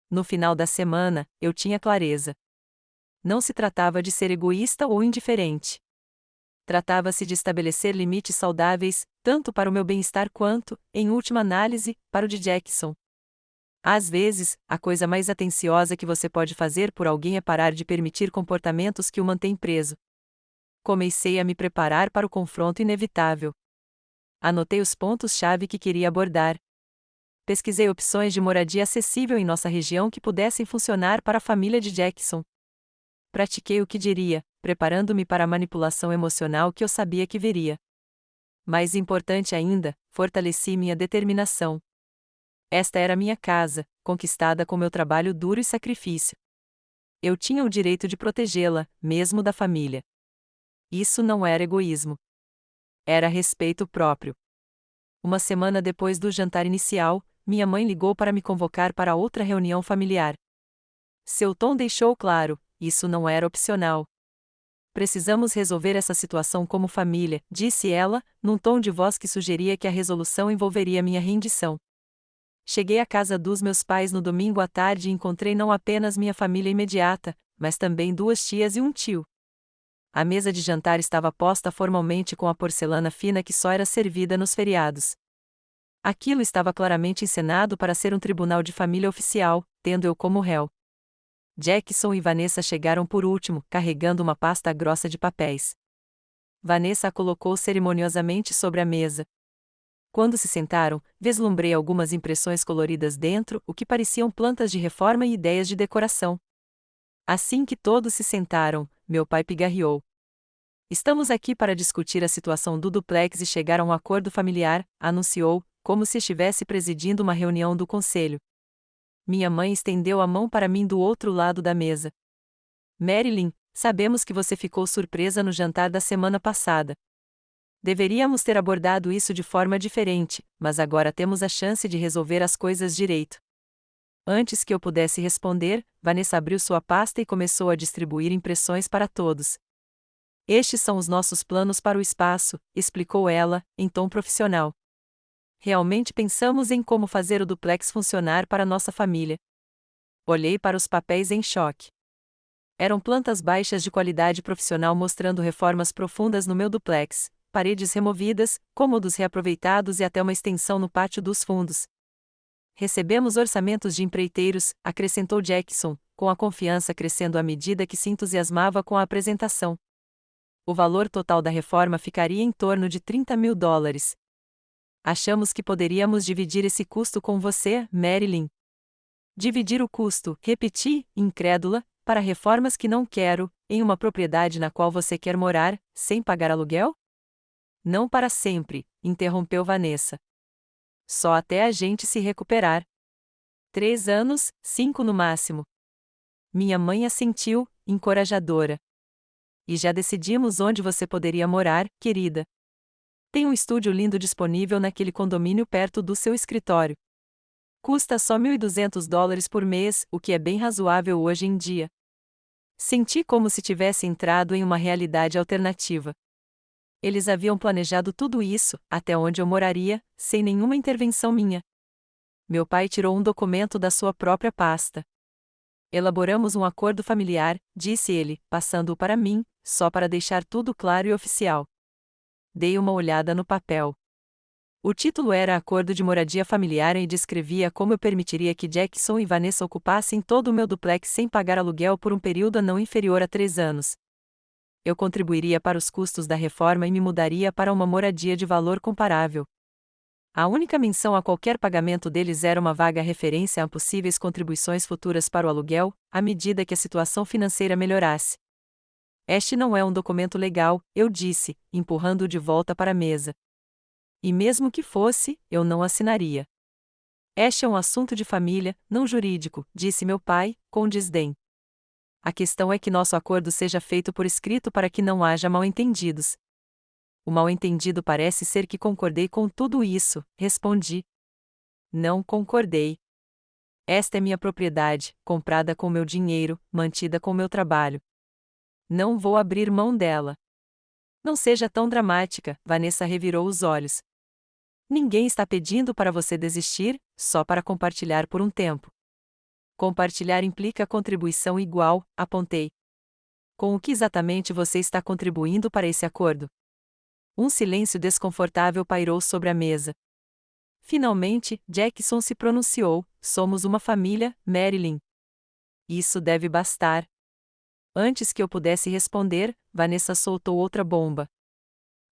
Speaker 1: No final da semana, eu tinha clareza. Não se tratava de ser egoísta ou indiferente. Tratava-se de estabelecer limites saudáveis, tanto para o meu bem-estar quanto, em última análise, para o de Jackson. Às vezes, a coisa mais atenciosa que você pode fazer por alguém é parar de permitir comportamentos que o mantêm preso. Comecei a me preparar para o confronto inevitável. Anotei os pontos-chave que queria abordar. Pesquisei opções de moradia acessível em nossa região que pudessem funcionar para a família de Jackson. Pratiquei o que diria, preparando-me para a manipulação emocional que eu sabia que viria. Mais importante ainda, fortaleci minha determinação. Esta era minha casa, conquistada com meu trabalho duro e sacrifício. Eu tinha o direito de protegê-la, mesmo da família. Isso não era egoísmo. Era respeito próprio. Uma semana depois do jantar inicial, minha mãe ligou para me convocar para outra reunião familiar. Seu tom deixou claro: isso não era opcional. Precisamos resolver essa situação como família, disse ela, num tom de voz que sugeria que a resolução envolveria minha rendição. Cheguei à casa dos meus pais no domingo à tarde e encontrei não apenas minha família imediata, mas também 2 tias e um tio. A mesa de jantar estava posta formalmente com a porcelana fina que só era servida nos feriados. Aquilo estava claramente encenado para ser um tribunal de família oficial, tendo eu como réu. Jackson e Vanessa chegaram por último, carregando uma pasta grossa de papéis. Vanessa a colocou cerimoniosamente sobre a mesa. Quando se sentaram, vislumbrei algumas impressões coloridas dentro, o que pareciam plantas de reforma e ideias de decoração. Assim que todos se sentaram, meu pai pigarreou. Estamos aqui para discutir a situação do duplex e chegar a um acordo familiar, anunciou, como se estivesse presidindo uma reunião do conselho. Minha mãe estendeu a mão para mim do outro lado da mesa. Marilyn, sabemos que você ficou surpresa no jantar da semana passada. Deveríamos ter abordado isso de forma diferente, mas agora temos a chance de resolver as coisas direito. Antes que eu pudesse responder, Vanessa abriu sua pasta e começou a distribuir impressões para todos. Estes são os nossos planos para o espaço, explicou ela, em tom profissional. Realmente pensamos em como fazer o duplex funcionar para nossa família. Olhei para os papéis em choque. Eram plantas baixas de qualidade profissional mostrando reformas profundas no meu duplex, paredes removidas, cômodos reaproveitados e até uma extensão no pátio dos fundos. Recebemos orçamentos de empreiteiros, acrescentou Jackson, com a confiança crescendo à medida que se entusiasmava com a apresentação. O valor total da reforma ficaria em torno de $30.000. Achamos que poderíamos dividir esse custo com você, Marilyn. Dividir o custo, repeti, incrédula, para reformas que não quero, em uma propriedade na qual você quer morar, sem pagar aluguel? Não para sempre, interrompeu Vanessa. Só até a gente se recuperar. 3 anos, 5 no máximo. Minha mãe assentiu, encorajadora. E já decidimos onde você poderia morar, querida. Tem um estúdio lindo disponível naquele condomínio perto do seu escritório. Custa só $1.200 por mês, o que é bem razoável hoje em dia. Senti como se tivesse entrado em uma realidade alternativa. Eles haviam planejado tudo isso, até onde eu moraria, sem nenhuma intervenção minha. Meu pai tirou um documento da sua própria pasta. Elaboramos um acordo familiar, disse ele, passando-o para mim, só para deixar tudo claro e oficial. Dei uma olhada no papel. O título era Acordo de Moradia Familiar e descrevia como eu permitiria que Jackson e Vanessa ocupassem todo o meu duplex sem pagar aluguel por um período não inferior a 3 anos. Eu contribuiria para os custos da reforma e me mudaria para uma moradia de valor comparável. A única menção a qualquer pagamento deles era uma vaga referência a possíveis contribuições futuras para o aluguel, à medida que a situação financeira melhorasse. Este não é um documento legal, eu disse, empurrando-o de volta para a mesa. E mesmo que fosse, eu não assinaria. Este é um assunto de família, não jurídico, disse meu pai, com desdém. A questão é que nosso acordo seja feito por escrito para que não haja mal-entendidos. O mal-entendido parece ser que concordei com tudo isso, respondi. Não concordei. Esta é minha propriedade, comprada com meu dinheiro, mantida com meu trabalho. Não vou abrir mão dela. Não seja tão dramática, Vanessa revirou os olhos. Ninguém está pedindo para você desistir, só para compartilhar por um tempo. Compartilhar implica contribuição igual, apontei. Com o que exatamente você está contribuindo para esse acordo? Um silêncio desconfortável pairou sobre a mesa. Finalmente, Jackson se pronunciou: somos uma família, Marilyn. Isso deve bastar. Antes que eu pudesse responder, Vanessa soltou outra bomba.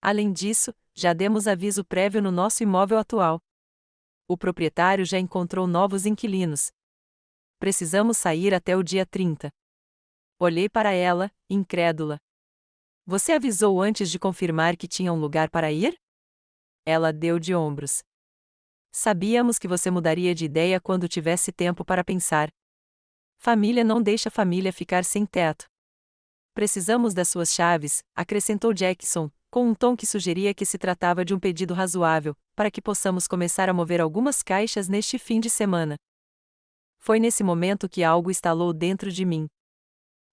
Speaker 1: Além disso, já demos aviso prévio no nosso imóvel atual. O proprietário já encontrou novos inquilinos. Precisamos sair até o dia 30. Olhei para ela, incrédula. Você avisou antes de confirmar que tinha um lugar para ir? Ela deu de ombros. Sabíamos que você mudaria de ideia quando tivesse tempo para pensar. Família não deixa família ficar sem teto. Precisamos das suas chaves, acrescentou Jackson, com um tom que sugeria que se tratava de um pedido razoável, para que possamos começar a mover algumas caixas neste fim de semana. Foi nesse momento que algo estalou dentro de mim.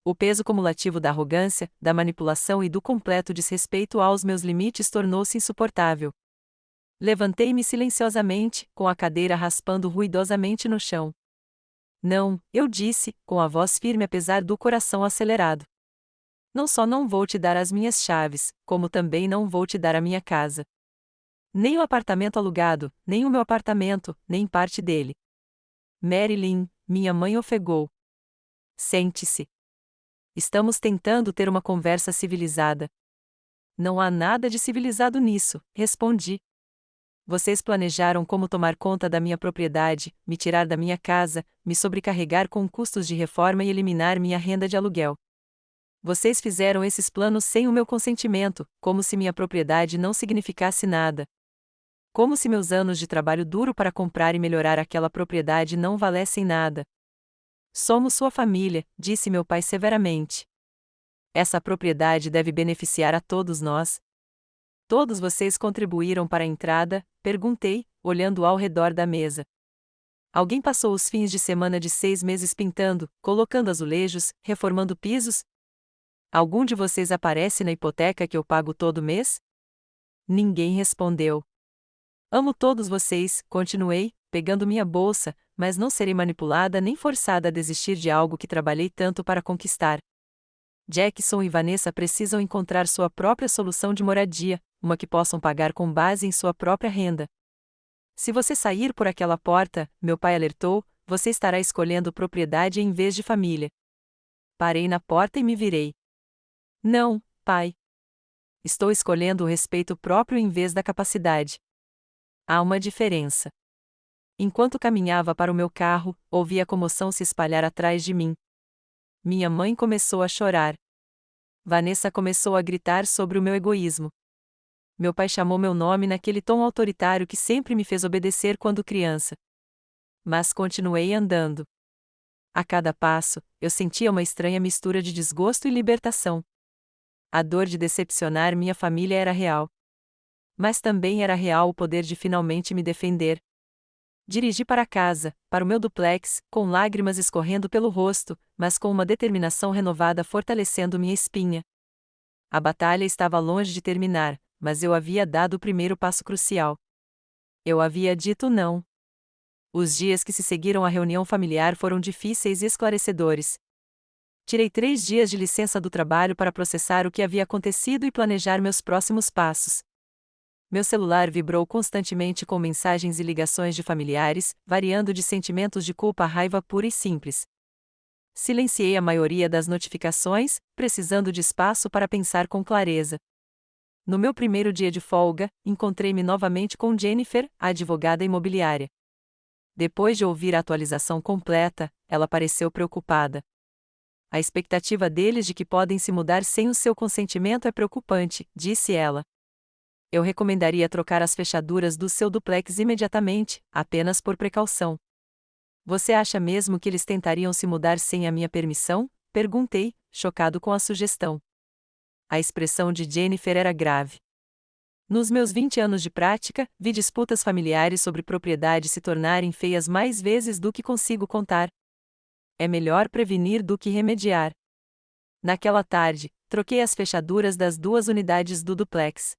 Speaker 1: O peso cumulativo da arrogância, da manipulação e do completo desrespeito aos meus limites tornou-se insuportável. Levantei-me silenciosamente, com a cadeira raspando ruidosamente no chão. Não, eu disse, com a voz firme apesar do coração acelerado. Não só não vou te dar as minhas chaves, como também não vou te dar a minha casa. Nem o apartamento alugado, nem o meu apartamento, nem parte dele. Marilyn, minha mãe ofegou. Sente-se. Estamos tentando ter uma conversa civilizada. Não há nada de civilizado nisso, respondi. Vocês planejaram como tomar conta da minha propriedade, me tirar da minha casa, me sobrecarregar com custos de reforma e eliminar minha renda de aluguel. Vocês fizeram esses planos sem o meu consentimento, como se minha propriedade não significasse nada. Como se meus anos de trabalho duro para comprar e melhorar aquela propriedade não valessem nada. Somos sua família, disse meu pai severamente. Essa propriedade deve beneficiar a todos nós. Todos vocês contribuíram para a entrada? Perguntei, olhando ao redor da mesa. Alguém passou os fins de semana de 6 meses pintando, colocando azulejos, reformando pisos? Algum de vocês aparece na hipoteca que eu pago todo mês? Ninguém respondeu. Amo todos vocês, continuei, pegando minha bolsa, mas não serei manipulada nem forçada a desistir de algo que trabalhei tanto para conquistar. Jackson e Vanessa precisam encontrar sua própria solução de moradia, uma que possam pagar com base em sua própria renda. Se você sair por aquela porta, meu pai alertou, você estará escolhendo propriedade em vez de família. Parei na porta e me virei. Não, pai. Estou escolhendo o respeito próprio em vez da capacidade. Há uma diferença. Enquanto caminhava para o meu carro, ouvi a comoção se espalhar atrás de mim. Minha mãe começou a chorar. Vanessa começou a gritar sobre o meu egoísmo. Meu pai chamou meu nome naquele tom autoritário que sempre me fez obedecer quando criança. Mas continuei andando. A cada passo, eu sentia uma estranha mistura de desgosto e libertação. A dor de decepcionar minha família era real. Mas também era real o poder de finalmente me defender. Dirigi para casa, para o meu duplex, com lágrimas escorrendo pelo rosto, mas com uma determinação renovada fortalecendo minha espinha. A batalha estava longe de terminar, mas eu havia dado o primeiro passo crucial. Eu havia dito não. Os dias que se seguiram à reunião familiar foram difíceis e esclarecedores. Tirei 3 dias de licença do trabalho para processar o que havia acontecido e planejar meus próximos passos. Meu celular vibrou constantemente com mensagens e ligações de familiares, variando de sentimentos de culpa a raiva pura e simples. Silenciei a maioria das notificações, precisando de espaço para pensar com clareza. No meu primeiro dia de folga, encontrei-me novamente com Jennifer, a advogada imobiliária. Depois de ouvir a atualização completa, ela pareceu preocupada. A expectativa deles de que podem se mudar sem o seu consentimento é preocupante, disse ela. Eu recomendaria trocar as fechaduras do seu duplex imediatamente, apenas por precaução. Você acha mesmo que eles tentariam se mudar sem a minha permissão? Perguntei, chocado com a sugestão. A expressão de Jennifer era grave. Nos meus 20 anos de prática, vi disputas familiares sobre propriedade se tornarem feias mais vezes do que consigo contar. É melhor prevenir do que remediar. Naquela tarde, troquei as fechaduras das 2 unidades do duplex.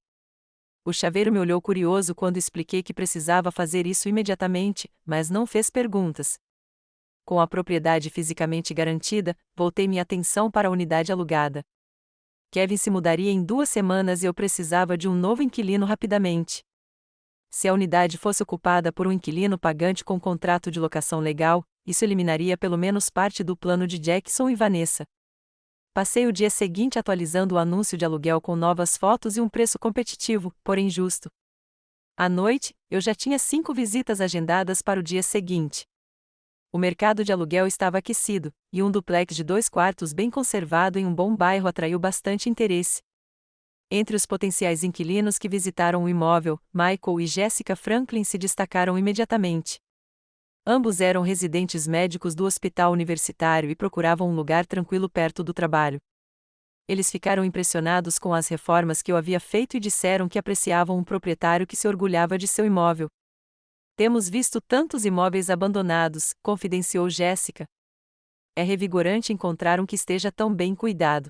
Speaker 1: O chaveiro me olhou curioso quando expliquei que precisava fazer isso imediatamente, mas não fez perguntas. Com a propriedade fisicamente garantida, voltei minha atenção para a unidade alugada. Kevin se mudaria em 2 semanas e eu precisava de um novo inquilino rapidamente. Se a unidade fosse ocupada por um inquilino pagante com contrato de locação legal, isso eliminaria pelo menos parte do plano de Jackson e Vanessa. Passei o dia seguinte atualizando o anúncio de aluguel com novas fotos e um preço competitivo, porém justo. À noite, eu já tinha 5 visitas agendadas para o dia seguinte. O mercado de aluguel estava aquecido, e um duplex de 2 quartos bem conservado em um bom bairro atraiu bastante interesse. Entre os potenciais inquilinos que visitaram o imóvel, Michael e Jessica Franklin se destacaram imediatamente. Ambos eram residentes médicos do hospital universitário e procuravam um lugar tranquilo perto do trabalho. Eles ficaram impressionados com as reformas que eu havia feito e disseram que apreciavam um proprietário que se orgulhava de seu imóvel. Temos visto tantos imóveis abandonados, confidenciou Jessica. É revigorante encontrar um que esteja tão bem cuidado.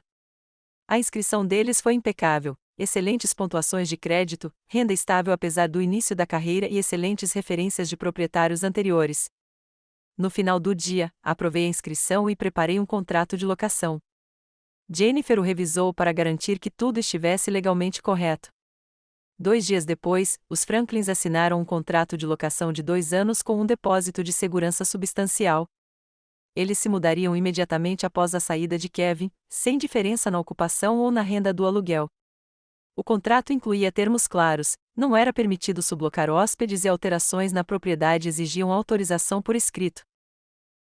Speaker 1: A inscrição deles foi impecável, excelentes pontuações de crédito, renda estável apesar do início da carreira e excelentes referências de proprietários anteriores. No final do dia, aprovei a inscrição e preparei um contrato de locação. Jennifer o revisou para garantir que tudo estivesse legalmente correto. 2 dias depois, os Franklins assinaram um contrato de locação de 2 anos com um depósito de segurança substancial. Eles se mudariam imediatamente após a saída de Kevin, sem diferença na ocupação ou na renda do aluguel. O contrato incluía termos claros: não era permitido sublocar hóspedes e alterações na propriedade exigiam autorização por escrito.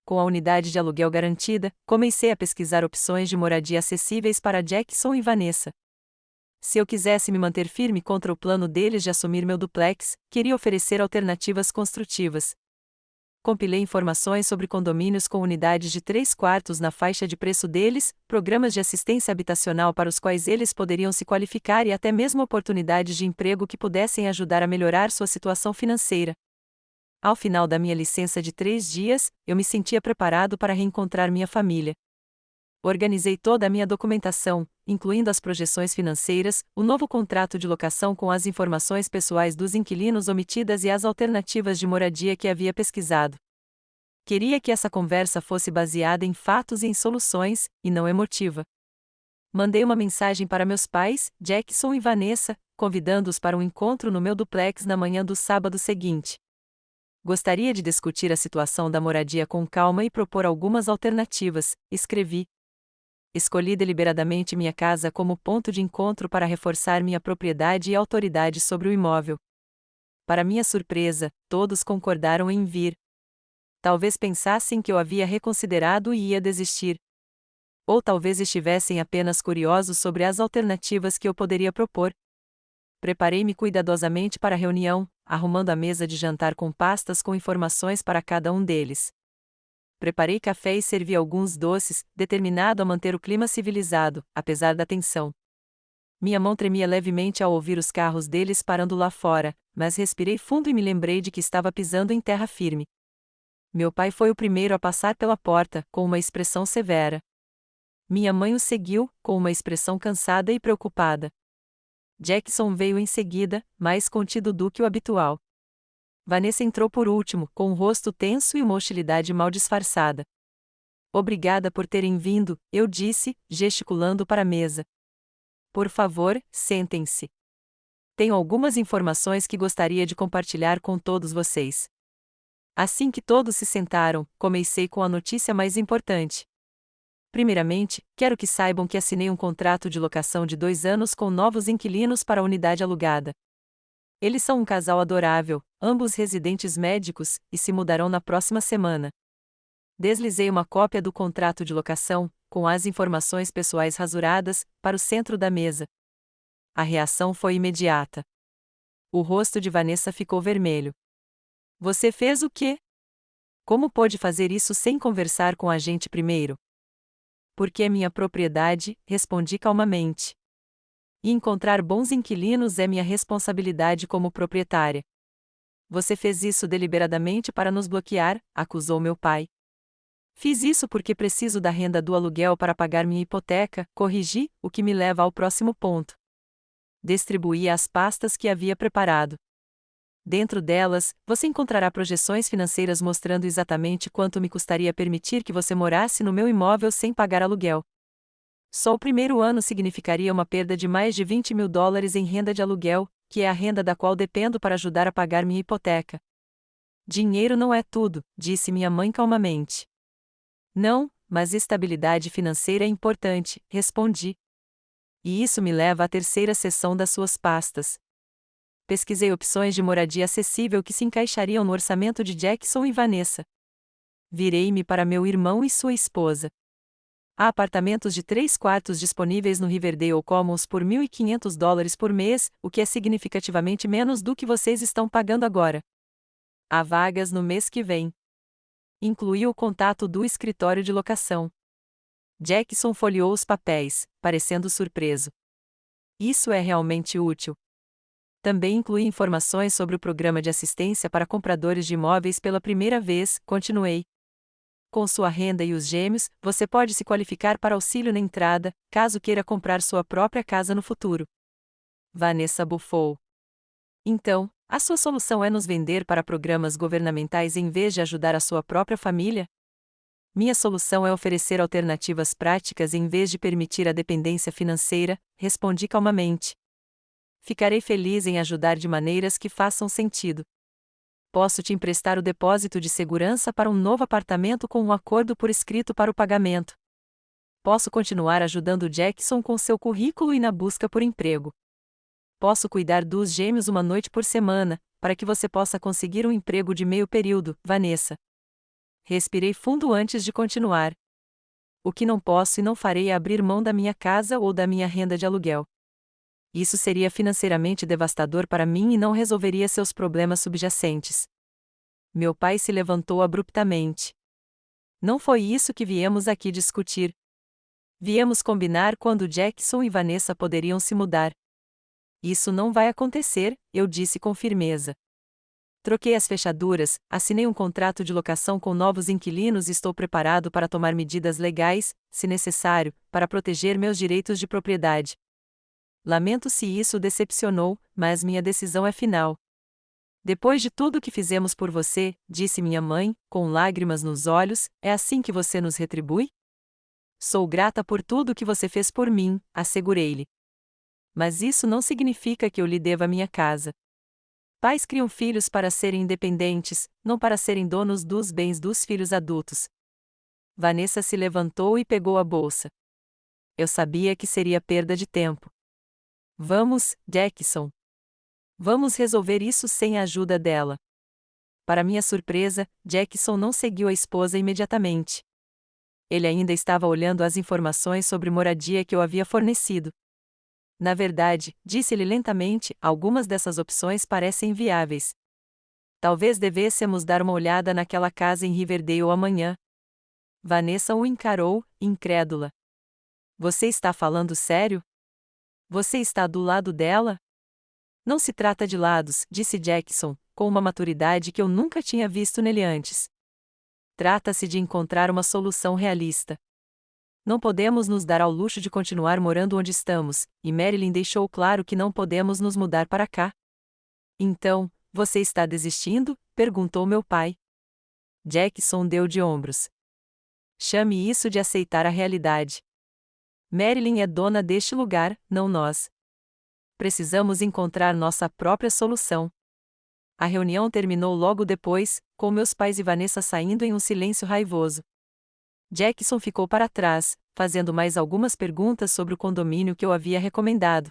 Speaker 1: Com a unidade de aluguel garantida, comecei a pesquisar opções de moradia acessíveis para Jackson e Vanessa. Se eu quisesse me manter firme contra o plano deles de assumir meu duplex, queria oferecer alternativas construtivas. Compilei informações sobre condomínios com unidades de 3 quartos na faixa de preço deles, programas de assistência habitacional para os quais eles poderiam se qualificar e até mesmo oportunidades de emprego que pudessem ajudar a melhorar sua situação financeira. Ao final da minha licença de 3 dias, eu me sentia preparado para reencontrar minha família. Organizei toda a minha documentação, incluindo as projeções financeiras, o novo contrato de locação com as informações pessoais dos inquilinos omitidas e as alternativas de moradia que havia pesquisado. Queria que essa conversa fosse baseada em fatos e em soluções, e não emotiva. Mandei uma mensagem para meus pais, Jackson e Vanessa, convidando-os para um encontro no meu duplex na manhã do sábado seguinte. Gostaria de discutir a situação da moradia com calma e propor algumas alternativas, escrevi. Escolhi deliberadamente minha casa como ponto de encontro para reforçar minha propriedade e autoridade sobre o imóvel. Para minha surpresa, todos concordaram em vir. Talvez pensassem que eu havia reconsiderado e ia desistir. Ou talvez estivessem apenas curiosos sobre as alternativas que eu poderia propor. Preparei-me cuidadosamente para a reunião, arrumando a mesa de jantar com pastas com informações para cada um deles. Preparei café e servi alguns doces, determinado a manter o clima civilizado, apesar da tensão. Minha mão tremia levemente ao ouvir os carros deles parando lá fora, mas respirei fundo e me lembrei de que estava pisando em terra firme. Meu pai foi o primeiro a passar pela porta, com uma expressão severa. Minha mãe o seguiu, com uma expressão cansada e preocupada. Jackson veio em seguida, mais contido do que o habitual. Vanessa entrou por último, com um rosto tenso e uma hostilidade mal disfarçada. Obrigada por terem vindo, eu disse, gesticulando para a mesa. Por favor, sentem-se. Tenho algumas informações que gostaria de compartilhar com todos vocês. Assim que todos se sentaram, comecei com a notícia mais importante. Primeiramente, quero que saibam que assinei um contrato de locação de 2 anos com novos inquilinos para a unidade alugada. Eles são um casal adorável, ambos residentes médicos, e se mudarão na próxima semana. Deslizei uma cópia do contrato de locação, com as informações pessoais rasuradas, para o centro da mesa. A reação foi imediata. O rosto de Vanessa ficou vermelho. Você fez o quê? Como pôde fazer isso sem conversar com a gente primeiro? Porque é minha propriedade, respondi calmamente. E encontrar bons inquilinos é minha responsabilidade como proprietária. Você fez isso deliberadamente para nos bloquear, acusou meu pai. Fiz isso porque preciso da renda do aluguel para pagar minha hipoteca, corrigi, o que me leva ao próximo ponto. Distribuí as pastas que havia preparado. Dentro delas, você encontrará projeções financeiras mostrando exatamente quanto me custaria permitir que você morasse no meu imóvel sem pagar aluguel. Só o primeiro ano significaria uma perda de mais de $20.000 em renda de aluguel, que é a renda da qual dependo para ajudar a pagar minha hipoteca. Dinheiro não é tudo, disse minha mãe calmamente. Não, mas estabilidade financeira é importante, respondi. E isso me leva à terceira seção das suas pastas. Pesquisei opções de moradia acessível que se encaixariam no orçamento de Jackson e Vanessa. Virei-me para meu irmão e sua esposa. Há apartamentos de 3 quartos disponíveis no Riverdale Commons por $1.500 por mês, o que é significativamente menos do que vocês estão pagando agora. Há vagas no mês que vem. Incluí o contato do escritório de locação. Jackson folheou os papéis, parecendo surpreso. Isso é realmente útil. Também incluí informações sobre o programa de assistência para compradores de imóveis pela primeira vez, continuei. Com sua renda e os gêmeos, você pode se qualificar para auxílio na entrada, caso queira comprar sua própria casa no futuro. Vanessa bufou. Então, a sua solução é nos vender para programas governamentais em vez de ajudar a sua própria família? Minha solução é oferecer alternativas práticas em vez de permitir a dependência financeira, respondi calmamente. Ficarei feliz em ajudar de maneiras que façam sentido. Posso te emprestar o depósito de segurança para um novo apartamento com um acordo por escrito para o pagamento. Posso continuar ajudando Jackson com seu currículo e na busca por emprego. Posso cuidar dos gêmeos uma noite por semana, para que você possa conseguir um emprego de meio período, Vanessa. Respirei fundo antes de continuar. O que não posso e não farei é abrir mão da minha casa ou da minha renda de aluguel. Isso seria financeiramente devastador para mim e não resolveria seus problemas subjacentes. Meu pai se levantou abruptamente. Não foi isso que viemos aqui discutir. Viemos combinar quando Jackson e Vanessa poderiam se mudar. Isso não vai acontecer, eu disse com firmeza. Troquei as fechaduras, assinei um contrato de locação com novos inquilinos e estou preparado para tomar medidas legais, se necessário, para proteger meus direitos de propriedade. Lamento se isso o decepcionou, mas minha decisão é final. Depois de tudo que fizemos por você, disse minha mãe, com lágrimas nos olhos, é assim que você nos retribui? Sou grata por tudo que você fez por mim, assegurei-lhe. Mas isso não significa que eu lhe deva minha casa. Pais criam filhos para serem independentes, não para serem donos dos bens dos filhos adultos. Vanessa se levantou e pegou a bolsa. Eu sabia que seria perda de tempo. Vamos, Jackson. Vamos resolver isso sem a ajuda dela. Para minha surpresa, Jackson não seguiu a esposa imediatamente. Ele ainda estava olhando as informações sobre moradia que eu havia fornecido. Na verdade, disse-lhe lentamente, algumas dessas opções parecem viáveis. Talvez devêssemos dar uma olhada naquela casa em Riverdale amanhã. Vanessa o encarou, incrédula. Você está falando sério? Você está do lado dela? Não se trata de lados, disse Jackson, com uma maturidade que eu nunca tinha visto nele antes. Trata-se de encontrar uma solução realista. Não podemos nos dar ao luxo de continuar morando onde estamos, e Marilyn deixou claro que não podemos nos mudar para cá. Então, você está desistindo? Perguntou meu pai. Jackson deu de ombros. Chame isso de aceitar a realidade. Marilyn é dona deste lugar, não nós. Precisamos encontrar nossa própria solução. A reunião terminou logo depois, com meus pais e Vanessa saindo em um silêncio raivoso. Jackson ficou para trás, fazendo mais algumas perguntas sobre o condomínio que eu havia recomendado.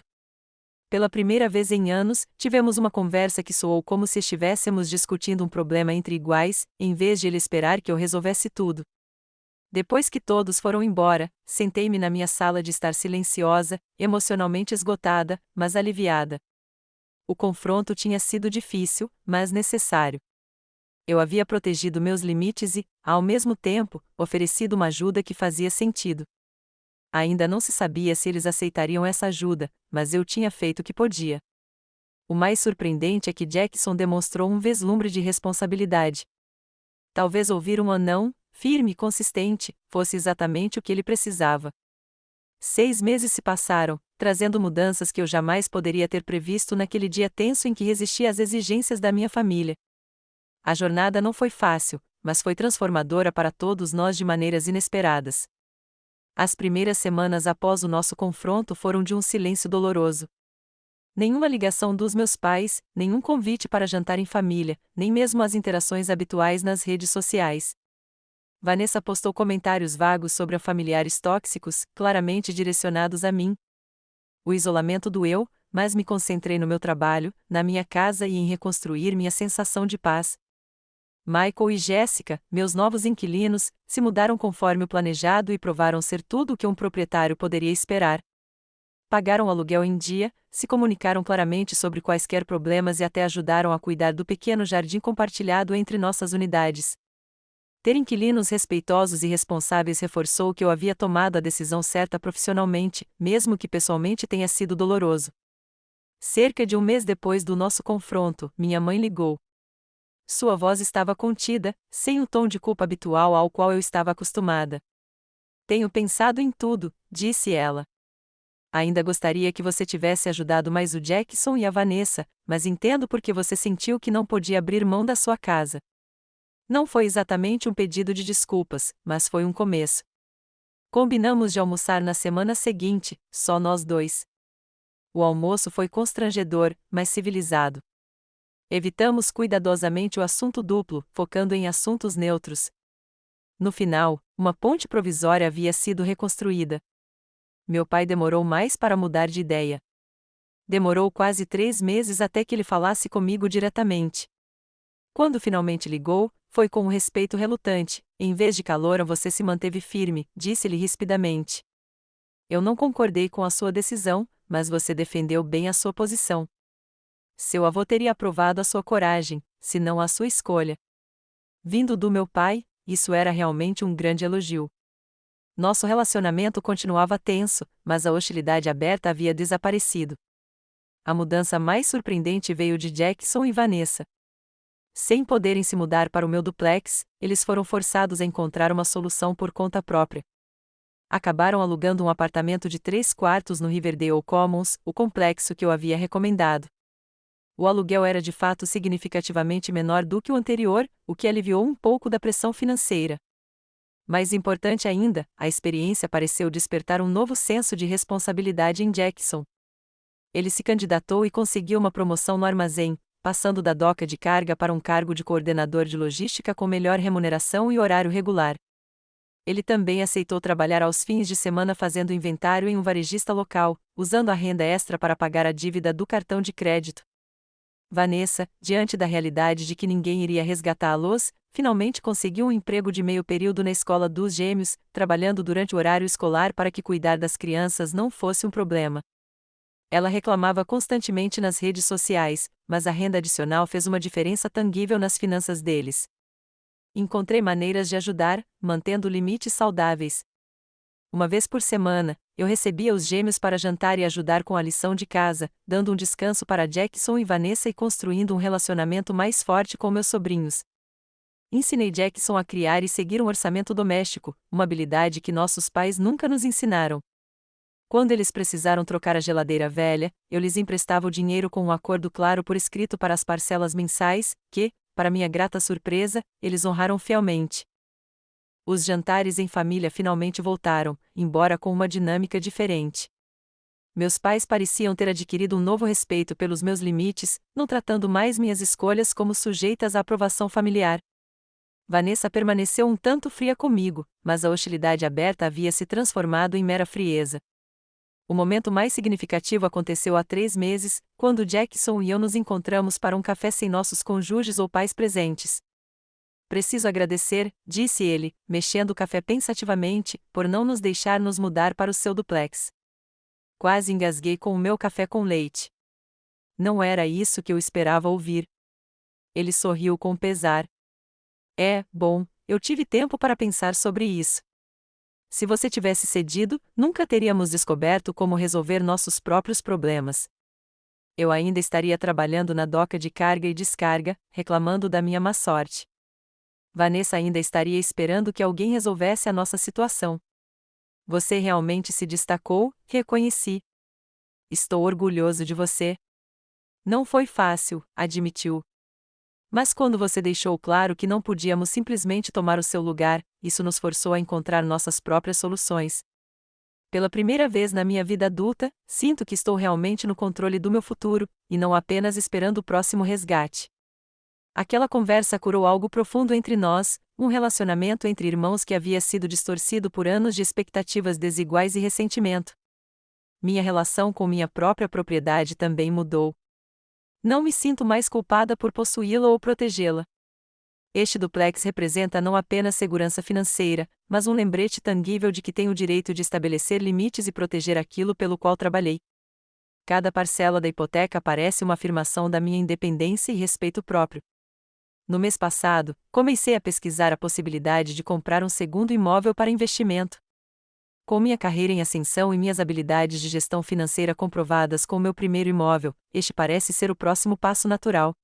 Speaker 1: Pela primeira vez em anos, tivemos uma conversa que soou como se estivéssemos discutindo um problema entre iguais, em vez de ele esperar que eu resolvesse tudo. Depois que todos foram embora, sentei-me na minha sala de estar silenciosa, emocionalmente esgotada, mas aliviada. O confronto tinha sido difícil, mas necessário. Eu havia protegido meus limites e, ao mesmo tempo, oferecido uma ajuda que fazia sentido. Ainda não se sabia se eles aceitariam essa ajuda, mas eu tinha feito o que podia. O mais surpreendente é que Jackson demonstrou um vislumbre de responsabilidade. Talvez ouvir um não, firme e consistente, fosse exatamente o que ele precisava. 6 meses se passaram, trazendo mudanças que eu jamais poderia ter previsto naquele dia tenso em que resisti às exigências da minha família. A jornada não foi fácil, mas foi transformadora para todos nós de maneiras inesperadas. As primeiras semanas após o nosso confronto foram de um silêncio doloroso. Nenhuma ligação dos meus pais, nenhum convite para jantar em família, nem mesmo as interações habituais nas redes sociais. Vanessa postou comentários vagos sobre familiares tóxicos, claramente direcionados a mim. O isolamento doeu, mas me concentrei no meu trabalho, na minha casa e em reconstruir minha sensação de paz. Michael e Jessica, meus novos inquilinos, se mudaram conforme o planejado e provaram ser tudo o que um proprietário poderia esperar. Pagaram o aluguel em dia, se comunicaram claramente sobre quaisquer problemas e até ajudaram a cuidar do pequeno jardim compartilhado entre nossas unidades. Ter inquilinos respeitosos e responsáveis reforçou que eu havia tomado a decisão certa profissionalmente, mesmo que pessoalmente tenha sido doloroso. Cerca de um mês depois do nosso confronto, minha mãe ligou. Sua voz estava contida, sem o tom de culpa habitual ao qual eu estava acostumada. Tenho pensado em tudo, disse ela. Ainda gostaria que você tivesse ajudado mais o Jackson e a Vanessa, mas entendo por que você sentiu que não podia abrir mão da sua casa. Não foi exatamente um pedido de desculpas, mas foi um começo. Combinamos de almoçar na semana seguinte, só nós dois. O almoço foi constrangedor, mas civilizado. Evitamos cuidadosamente o assunto duplo, focando em assuntos neutros. No final, uma ponte provisória havia sido reconstruída. Meu pai demorou mais para mudar de ideia. Demorou quase 3 meses até que ele falasse comigo diretamente. Quando finalmente ligou, foi com um respeito relutante. Em vez de calor, você se manteve firme, disse-lhe rispidamente. Eu não concordei com a sua decisão, mas você defendeu bem a sua posição. Seu avô teria aprovado a sua coragem, se não a sua escolha. Vindo do meu pai, isso era realmente um grande elogio. Nosso relacionamento continuava tenso, mas a hostilidade aberta havia desaparecido. A mudança mais surpreendente veio de Jackson e Vanessa. Sem poderem se mudar para o meu duplex, eles foram forçados a encontrar uma solução por conta própria. Acabaram alugando um apartamento de 3 quartos no Riverdale Commons, o complexo que eu havia recomendado. O aluguel era de fato significativamente menor do que o anterior, o que aliviou um pouco da pressão financeira. Mais importante ainda, a experiência pareceu despertar um novo senso de responsabilidade em Jackson. Ele se candidatou e conseguiu uma promoção no armazém, passando da doca de carga para um cargo de coordenador de logística com melhor remuneração e horário regular. Ele também aceitou trabalhar aos fins de semana fazendo inventário em um varejista local, usando a renda extra para pagar a dívida do cartão de crédito. Vanessa, diante da realidade de que ninguém iria resgatá-los, finalmente conseguiu um emprego de meio período na escola dos gêmeos, trabalhando durante o horário escolar para que cuidar das crianças não fosse um problema. Ela reclamava constantemente nas redes sociais, mas a renda adicional fez uma diferença tangível nas finanças deles. Encontrei maneiras de ajudar, mantendo limites saudáveis. Uma vez por semana, eu recebia os gêmeos para jantar e ajudar com a lição de casa, dando um descanso para Jackson e Vanessa e construindo um relacionamento mais forte com meus sobrinhos. Ensinei Jackson a criar e seguir um orçamento doméstico, uma habilidade que nossos pais nunca nos ensinaram. Quando eles precisaram trocar a geladeira velha, eu lhes emprestava o dinheiro com um acordo claro por escrito para as parcelas mensais, que, para minha grata surpresa, eles honraram fielmente. Os jantares em família finalmente voltaram, embora com uma dinâmica diferente. Meus pais pareciam ter adquirido um novo respeito pelos meus limites, não tratando mais minhas escolhas como sujeitas à aprovação familiar. Vanessa permaneceu um tanto fria comigo, mas a hostilidade aberta havia se transformado em mera frieza. O momento mais significativo aconteceu há 3 meses, quando Jackson e eu nos encontramos para um café sem nossos cônjuges ou pais presentes. Preciso agradecer, disse ele, mexendo o café pensativamente, por não nos deixar nos mudar para o seu duplex. Quase engasguei com o meu café com leite. Não era isso que eu esperava ouvir. Ele sorriu com pesar. Bom, eu tive tempo para pensar sobre isso. Se você tivesse cedido, nunca teríamos descoberto como resolver nossos próprios problemas. Eu ainda estaria trabalhando na doca de carga e descarga, reclamando da minha má sorte. Vanessa ainda estaria esperando que alguém resolvesse a nossa situação. Você realmente se destacou, reconheci. Estou orgulhoso de você. Não foi fácil, admitiu. Mas quando você deixou claro que não podíamos simplesmente tomar o seu lugar, isso nos forçou a encontrar nossas próprias soluções. Pela primeira vez na minha vida adulta, sinto que estou realmente no controle do meu futuro, e não apenas esperando o próximo resgate. Aquela conversa curou algo profundo entre nós, um relacionamento entre irmãos que havia sido distorcido por anos de expectativas desiguais e ressentimento. Minha relação com minha própria propriedade também mudou. Não me sinto mais culpada por possuí-la ou protegê-la. Este duplex representa não apenas segurança financeira, mas um lembrete tangível de que tenho o direito de estabelecer limites e proteger aquilo pelo qual trabalhei. Cada parcela da hipoteca parece uma afirmação da minha independência e respeito próprio. No mês passado, comecei a pesquisar a possibilidade de comprar um segundo imóvel para investimento. Com minha carreira em ascensão e minhas habilidades de gestão financeira comprovadas com meu primeiro imóvel, este parece ser o próximo passo natural.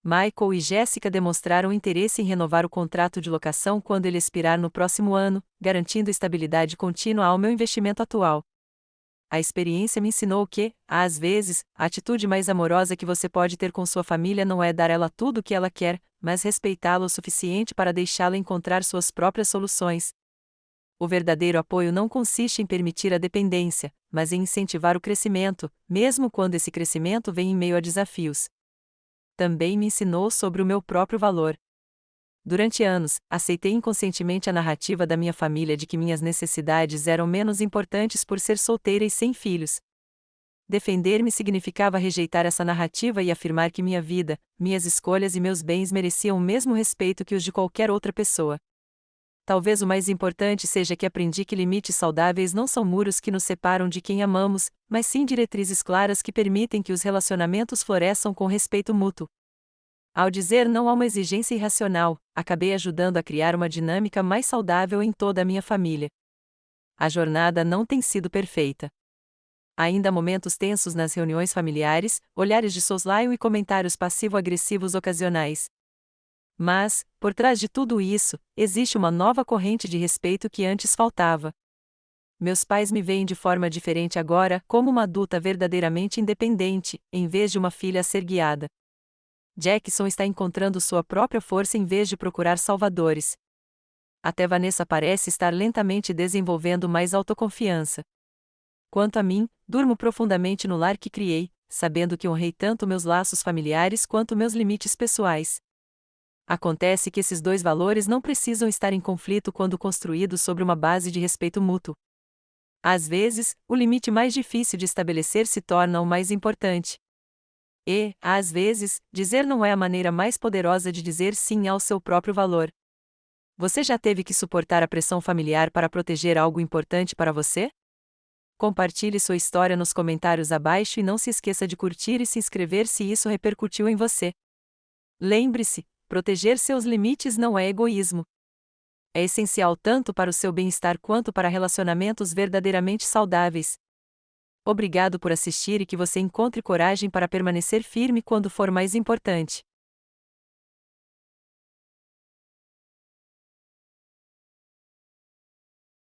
Speaker 1: Michael e Jessica demonstraram interesse em renovar o contrato de locação quando ele expirar no próximo ano, garantindo estabilidade contínua ao meu investimento atual. A experiência me ensinou que, às vezes, a atitude mais amorosa que você pode ter com sua família não é dar ela tudo o que ela quer, mas respeitá-lo o suficiente para deixá-lo encontrar suas próprias soluções. O verdadeiro apoio não consiste em permitir a dependência, mas em incentivar o crescimento, mesmo quando esse crescimento vem em meio a desafios. Também me ensinou sobre o meu próprio valor. Durante anos, aceitei inconscientemente a narrativa da minha família de que minhas necessidades eram menos importantes por ser solteira e sem filhos. Defender-me significava rejeitar essa narrativa e afirmar que minha vida, minhas escolhas e meus bens mereciam o mesmo respeito que os de qualquer outra pessoa. Talvez o mais importante seja que aprendi que limites saudáveis não são muros que nos separam de quem amamos, mas sim diretrizes claras que permitem que os relacionamentos floresçam com respeito mútuo. Ao dizer não a uma exigência irracional, acabei ajudando a criar uma dinâmica mais saudável em toda a minha família. A jornada não tem sido perfeita. Ainda há momentos tensos nas reuniões familiares, olhares de soslaio e comentários passivo-agressivos ocasionais. Mas, por trás de tudo isso, existe uma nova corrente de respeito que antes faltava. Meus pais me veem de forma diferente agora, como uma adulta verdadeiramente independente, em vez de uma filha a ser guiada. Jackson está encontrando sua própria força em vez de procurar salvadores. Até Vanessa parece estar lentamente desenvolvendo mais autoconfiança. Quanto a mim, durmo profundamente no lar que criei, sabendo que honrei tanto meus laços familiares quanto meus limites pessoais. Acontece que esses dois valores não precisam estar em conflito quando construídos sobre uma base de respeito mútuo. Às vezes, o limite mais difícil de estabelecer se torna o mais importante. E, às vezes, dizer não é a maneira mais poderosa de dizer sim ao seu próprio valor. Você já teve que suportar a pressão familiar para proteger algo importante para você? Compartilhe sua história nos comentários abaixo e não se esqueça de curtir e se inscrever se isso repercutiu em você. Lembre-se, proteger seus limites não é egoísmo. É essencial tanto para o seu bem-estar quanto para relacionamentos verdadeiramente saudáveis. Obrigado por assistir e que você encontre coragem para permanecer firme quando for mais importante.